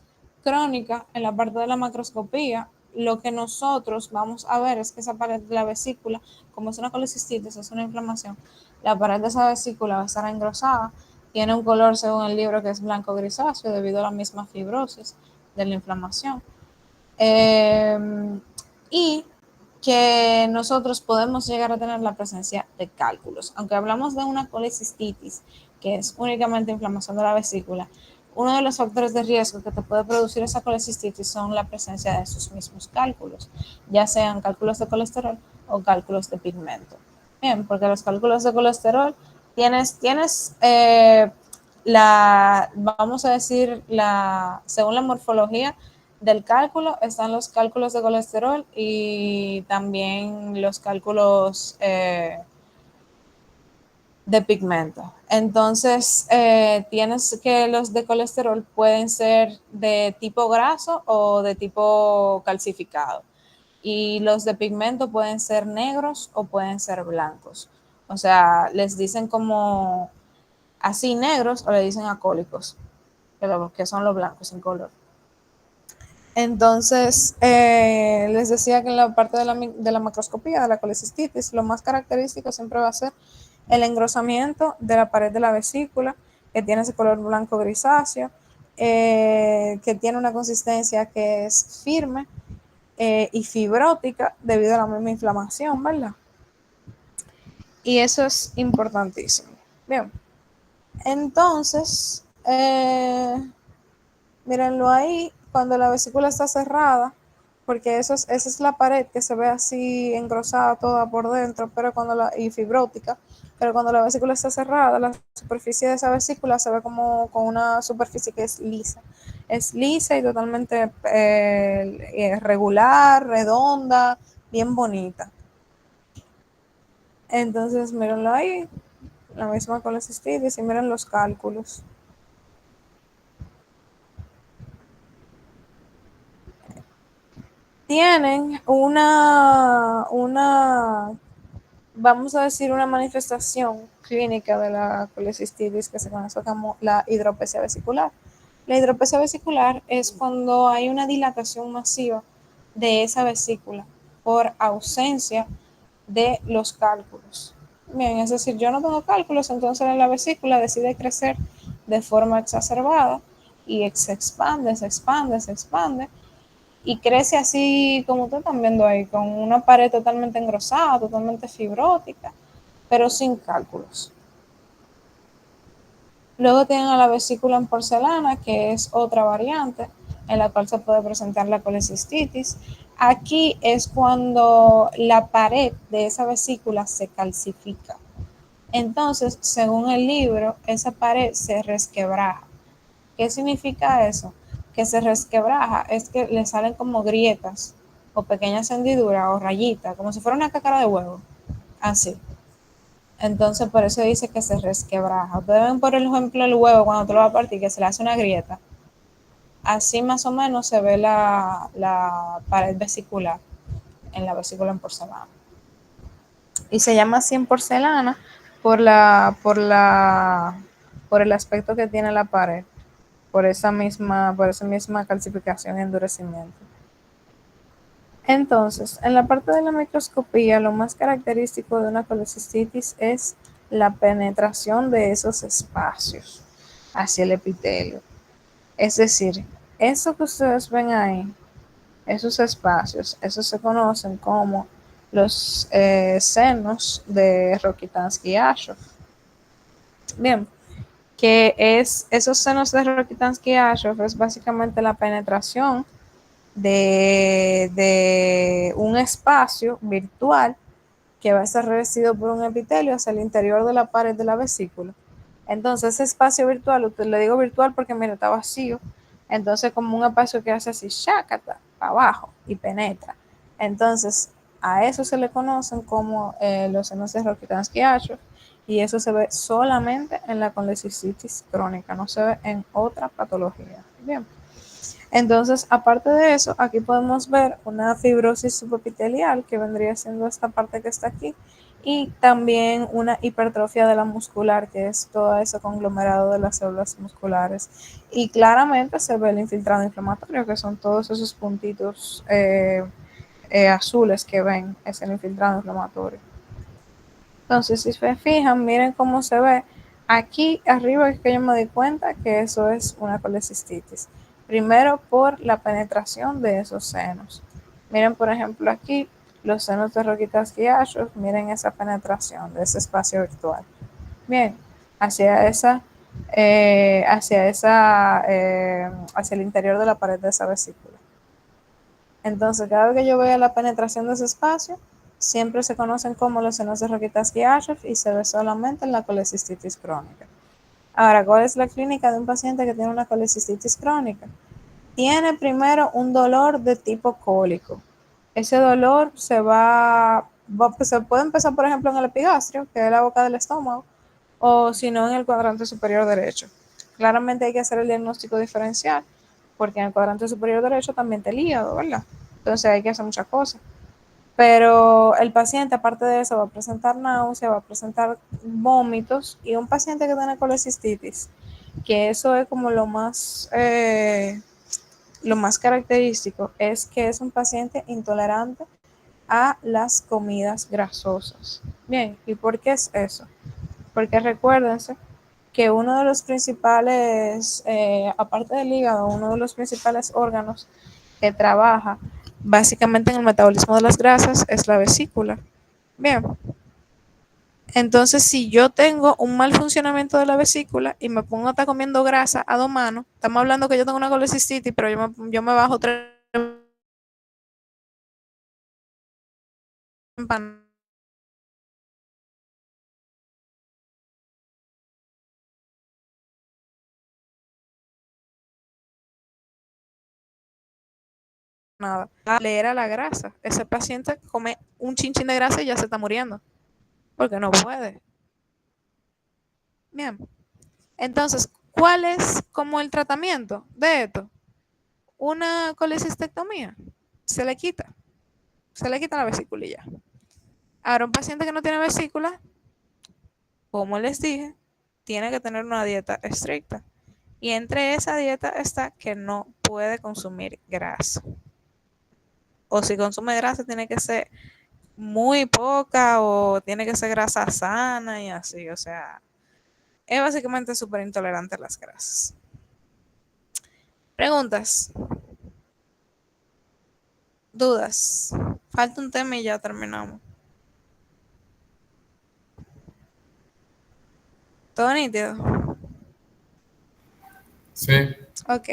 crónica, en la parte de la macroscopía, lo que nosotros vamos a ver es que esa pared de la vesícula, como es una colecistitis, es una inflamación, la pared de esa vesícula va a estar engrosada, tiene un color según el libro que es blanco grisáceo debido a la misma fibrosis de la inflamación. Y que nosotros podemos llegar a tener la presencia de cálculos. Aunque hablamos de una colecistitis, que es únicamente inflamación de la vesícula, uno de los factores de riesgo que te puede producir esa colecistitis son la presencia de esos mismos cálculos, ya sean cálculos de colesterol o cálculos de pigmento. Bien, porque los cálculos de colesterol tienes vamos a decir, según la morfología del cálculo, están los cálculos de colesterol y también los cálculos de pigmento. Entonces, tienes que los de colesterol pueden ser de tipo graso o de tipo calcificado. Y los de pigmento pueden ser negros o pueden ser blancos. O sea, les dicen como así negros o le dicen acólicos, que son los blancos sin color. Entonces, les decía que en la parte de la macroscopía, de la colecistitis, lo más característico siempre va a ser el engrosamiento de la pared de la vesícula, que tiene ese color blanco grisáceo, que tiene una consistencia que es firme y fibrótica debido a la misma inflamación, ¿verdad? Y eso es importantísimo. Bien, entonces, mírenlo ahí, cuando la vesícula está cerrada, porque esa es la pared que se ve así engrosada toda por dentro, y fibrótica, pero cuando la vesícula está cerrada, la superficie de esa vesícula se ve como con una superficie que es lisa. Es lisa y totalmente regular, redonda, bien bonita. Entonces, mírenlo ahí, la misma colecistitis, y miren los cálculos. Tienen vamos a decir, una manifestación clínica de la colecistitis que se conoce como la hidropesia vesicular. La hidropesia vesicular es cuando hay una dilatación masiva de esa vesícula por ausencia de los cálculos. Bien, es decir, yo no tengo cálculos, entonces la vesícula decide crecer de forma exacerbada y se expande, se expande, se expande, y crece así como ustedes están viendo ahí, con una pared totalmente engrosada, totalmente fibrótica, pero sin cálculos. Luego tienen a la vesícula en porcelana, que es otra variante en la cual se puede presentar la colecistitis. Aquí es cuando la pared de esa vesícula se calcifica. Entonces, según el libro, esa pared se resquebraja. ¿Qué significa eso? Que se resquebraja, es que le salen como grietas o pequeñas hendiduras o rayitas, como si fuera una cáscara de huevo, así. Entonces, por eso dice que se resquebraja. Ustedes ven, por ejemplo, el huevo cuando tú lo vas a partir, que se le hace una grieta. Así más o menos se ve la pared vesicular en la vesícula en porcelana. Y se llama así en porcelana por el aspecto que tiene la pared, por esa misma calcificación y endurecimiento. Entonces, en la parte de la microscopía, lo más característico de una colecistitis es la penetración de esos espacios hacia el epitelio. Es decir, eso que ustedes ven ahí, esos espacios, esos se conocen como los senos de Rokitansky-Ashoff. Bien, que esos senos de Rokitansky-Ashoff es básicamente la penetración de un espacio virtual que va a estar revestido por un epitelio hacia el interior de la pared de la vesícula. Entonces, ese espacio virtual, usted le digo virtual porque mira, está vacío. Entonces, como un espacio que hace así, chácata, para abajo y penetra. Entonces, a eso se le conocen como los senos de Rokitansky-Ashworth, y eso se ve solamente en la colecistititis crónica, no se ve en otra patología. Bien. Entonces, aparte de eso, aquí podemos ver una fibrosis subepitelial, que vendría siendo esta parte que está aquí, y también una hipertrofia de la muscular, que es todo ese conglomerado de las células musculares. Y claramente se ve el infiltrado inflamatorio, que son todos esos puntitos azules que ven, es el infiltrado inflamatorio. Entonces, si se fijan, miren cómo se ve. Aquí arriba es que yo me di cuenta que eso es una colecistitis. Primero por la penetración de esos senos. Miren, por ejemplo, aquí los senos de Rokitansky-Ashworth, miren esa penetración de ese espacio virtual. Bien, hacia hacia el interior de la pared de esa vesícula. Entonces, cada vez que yo vea la penetración de ese espacio, siempre se conocen como los senos de Rokitansky-Ashworth y se ve solamente en la colecistitis crónica. Ahora, ¿cuál es la clínica de un paciente que tiene una colecistitis crónica? Tiene primero un dolor de tipo cólico. Ese dolor se puede empezar, por ejemplo, en el epigastrio, que es la boca del estómago, o si no, en el cuadrante superior derecho. Claramente hay que hacer el diagnóstico diferencial, porque en el cuadrante superior derecho también está el hígado, ¿verdad? Entonces hay que hacer muchas cosas. Pero el paciente, aparte de eso, va a presentar náusea, va a presentar vómitos, y un paciente que tiene colecistitis, que eso es como lo más característico, es que es un paciente intolerante a las comidas grasosas. Bien, ¿y por qué es eso? Porque recuérdense que uno de los principales, aparte del hígado, uno de los principales órganos que trabaja básicamente en el metabolismo de las grasas es la vesícula. Bien, entonces si yo tengo un mal funcionamiento de la vesícula y me pongo a estar comiendo grasa a dos manos, estamos hablando que yo tengo una colecistitis, pero yo me bajo 3 empanadas. Nada, leer a la grasa. Ese paciente come un chinchín de grasa y ya se está muriendo, porque no puede. Bien, entonces, ¿cuál es como el tratamiento de esto? Una colecistectomía. Se le quita la vesícula y ya. Ahora, un paciente que no tiene vesícula, como les dije, tiene que tener una dieta estricta. Y entre esa dieta está que no puede consumir grasa. O si consume grasa, tiene que ser muy poca o tiene que ser grasa sana y así. O sea, es básicamente súper intolerante a las grasas. Preguntas, dudas. Falta un tema y ya terminamos. ¿Todo nítido? Sí. Ok.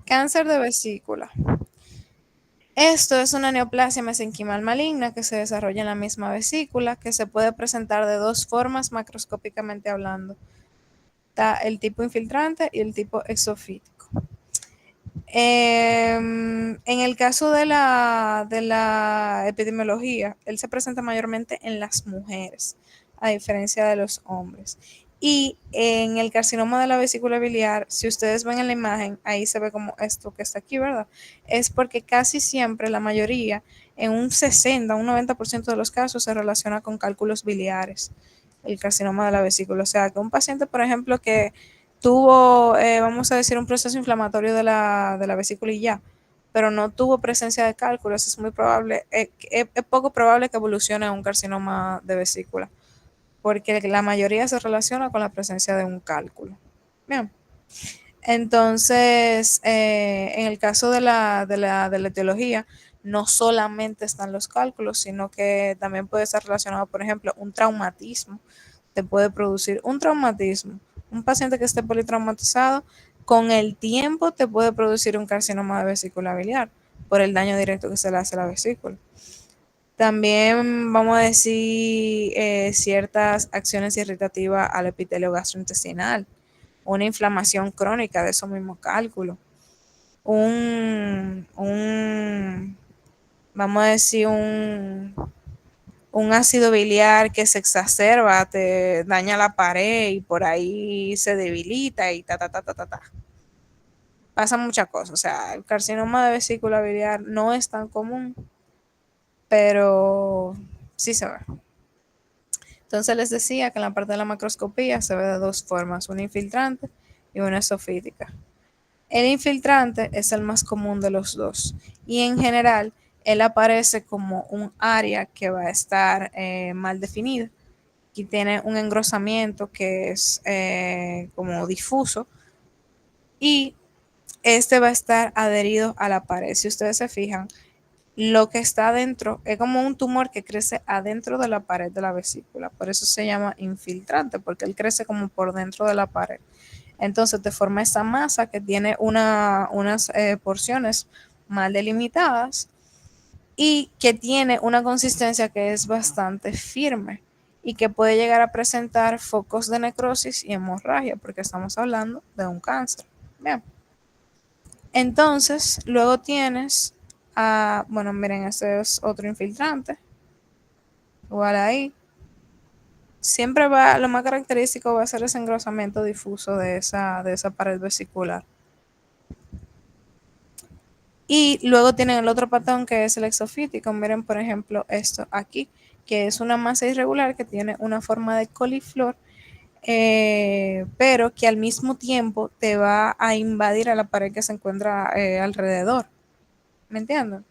Cáncer de vesícula. Esto es una neoplasia mesenquimal maligna que se desarrolla en la misma vesícula, que se puede presentar de dos formas macroscópicamente hablando. Está el tipo infiltrante y el tipo exofítico. En el caso de la epidemiología, él se presenta mayormente en las mujeres, a diferencia de los hombres. Y en el carcinoma de la vesícula biliar, si ustedes ven en la imagen, ahí se ve como esto que está aquí, ¿verdad? Es porque casi siempre, la mayoría, en un 60, un 90% de los casos, se relaciona con cálculos biliares, el carcinoma de la vesícula. O sea, que un paciente, por ejemplo, que tuvo, vamos a decir, un proceso inflamatorio de la vesícula y ya, pero no tuvo presencia de cálculos, es muy probable, es poco probable que evolucione a un carcinoma de vesícula, porque la mayoría se relaciona con la presencia de un cálculo. Bien. Entonces, en el caso de la etiología, no solamente están los cálculos, sino que también puede estar relacionado, por ejemplo, un traumatismo te puede producir un traumatismo. Un paciente que esté politraumatizado, con el tiempo te puede producir un carcinoma de vesícula biliar por el daño directo que se le hace a la vesícula. También vamos a decir ciertas acciones irritativas al epitelio gastrointestinal, una inflamación crónica de esos mismos cálculos, vamos a decir, un ácido biliar que se exacerba, te daña la pared y por ahí se debilita y ta, ta, ta, ta, ta, ta. Pasan muchas cosas. O sea, el carcinoma de vesícula biliar no es tan común, pero sí se ve. Entonces les decía que en la parte de la macroscopía se ve de dos formas, una infiltrante y una esofítica. El infiltrante es el más común de los dos y en general él aparece como un área que va a estar mal definida. Aquí tiene un engrosamiento que es como difuso y este va a estar adherido a la pared. Si ustedes se fijan, lo que está adentro es como un tumor que crece adentro de la pared de la vesícula. Por eso se llama infiltrante, porque él crece como por dentro de la pared. Entonces te forma esa masa que tiene unas porciones mal delimitadas y que tiene una consistencia que es bastante firme y que puede llegar a presentar focos de necrosis y hemorragia, porque estamos hablando de un cáncer. Bien. Entonces, luego tienes, bueno, miren, este es otro infiltrante. Igual ahí. Siempre lo más característico va a ser ese engrosamiento difuso de esa pared vesicular. Y luego tienen el otro patrón que es el exofítico. Miren, por ejemplo, esto aquí, que es una masa irregular que tiene una forma de coliflor, pero que al mismo tiempo te va a invadir a la pared que se encuentra alrededor. ¿Me entienden?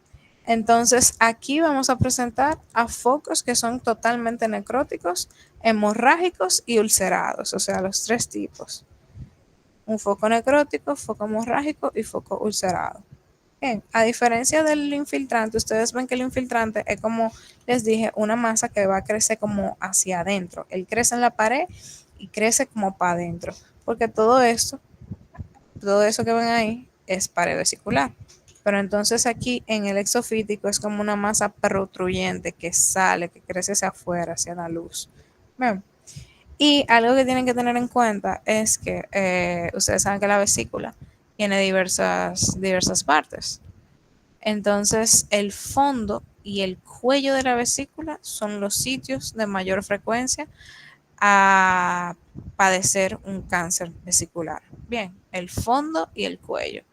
Entonces, aquí vamos a presentar a focos que son totalmente necróticos, hemorrágicos y ulcerados, o sea, los tres tipos. Un foco necrótico, foco hemorrágico y foco ulcerado. Bien, a diferencia del infiltrante, ustedes ven que el infiltrante es, como les dije, una masa que va a crecer como hacia adentro. Él crece en la pared y crece como para adentro, porque todo eso que ven ahí es pared vesicular. Pero entonces aquí en el exofítico es como una masa protruyente que sale, que crece hacia afuera, hacia la luz. Bien. Y algo que tienen que tener en cuenta es que ustedes saben que la vesícula tiene diversas partes. Entonces el fondo y el cuello de la vesícula son los sitios de mayor frecuencia a padecer un cáncer vesicular. Bien, el fondo y el cuello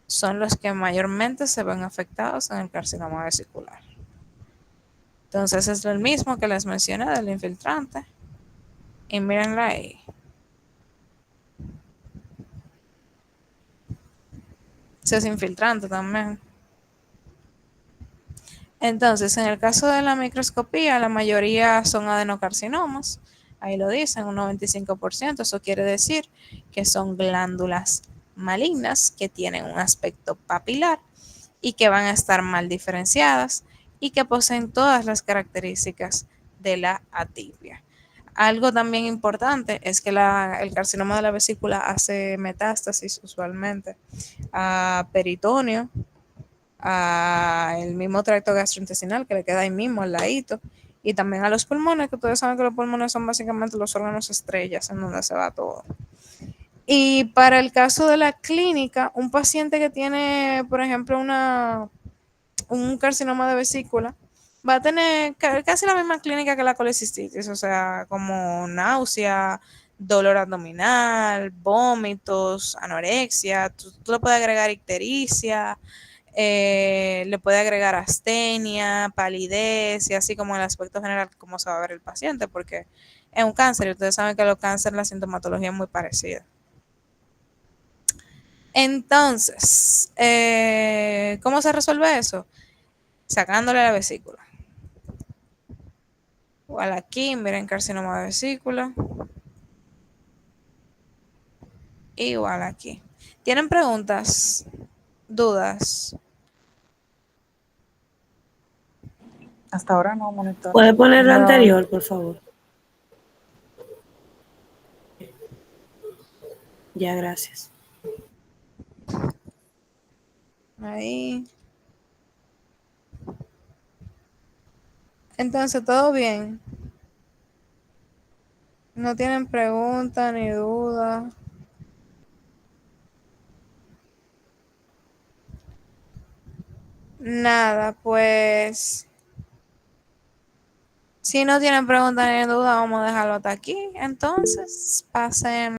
son los que mayormente se ven afectados en el carcinoma vesicular. Entonces es lo mismo que les mencioné del infiltrante. Y mírenla ahí. Ese es infiltrante también. Entonces, en el caso de la microscopía, la mayoría son adenocarcinomas. Ahí lo dicen, un 95%. Eso quiere decir que son glándulas malignas que tienen un aspecto papilar y que van a estar mal diferenciadas y que poseen todas las características de la atipia. Algo también importante es que el carcinoma de la vesícula hace metástasis usualmente a peritoneo, a el mismo tracto gastrointestinal que le queda ahí mismo al ladito, y también a los pulmones, que ustedes saben que los pulmones son básicamente los órganos estrellas en donde se va todo. Y para el caso de la clínica, un paciente que tiene, por ejemplo, un carcinoma de vesícula, va a tener casi la misma clínica que la colecistitis, o sea, como náusea, dolor abdominal, vómitos, anorexia, tú le puedes agregar ictericia, le puede agregar astenia, palidez y así como el aspecto general cómo se va a ver el paciente, porque es un cáncer y ustedes saben que los cánceres la sintomatología es muy parecida. Entonces, ¿cómo se resuelve eso? Sacándole la vesícula. Igual aquí, miren, carcinoma de vesícula. Igual aquí. ¿Tienen preguntas? ¿Dudas? Hasta ahora no, monitor. ¿Puede poner lo No. anterior, por favor? Ya, gracias. Ahí. Entonces, ¿todo bien? ¿No tienen preguntas ni dudas? Nada, pues si no tienen preguntas ni dudas, vamos a dejarlo hasta aquí. Entonces, pasen.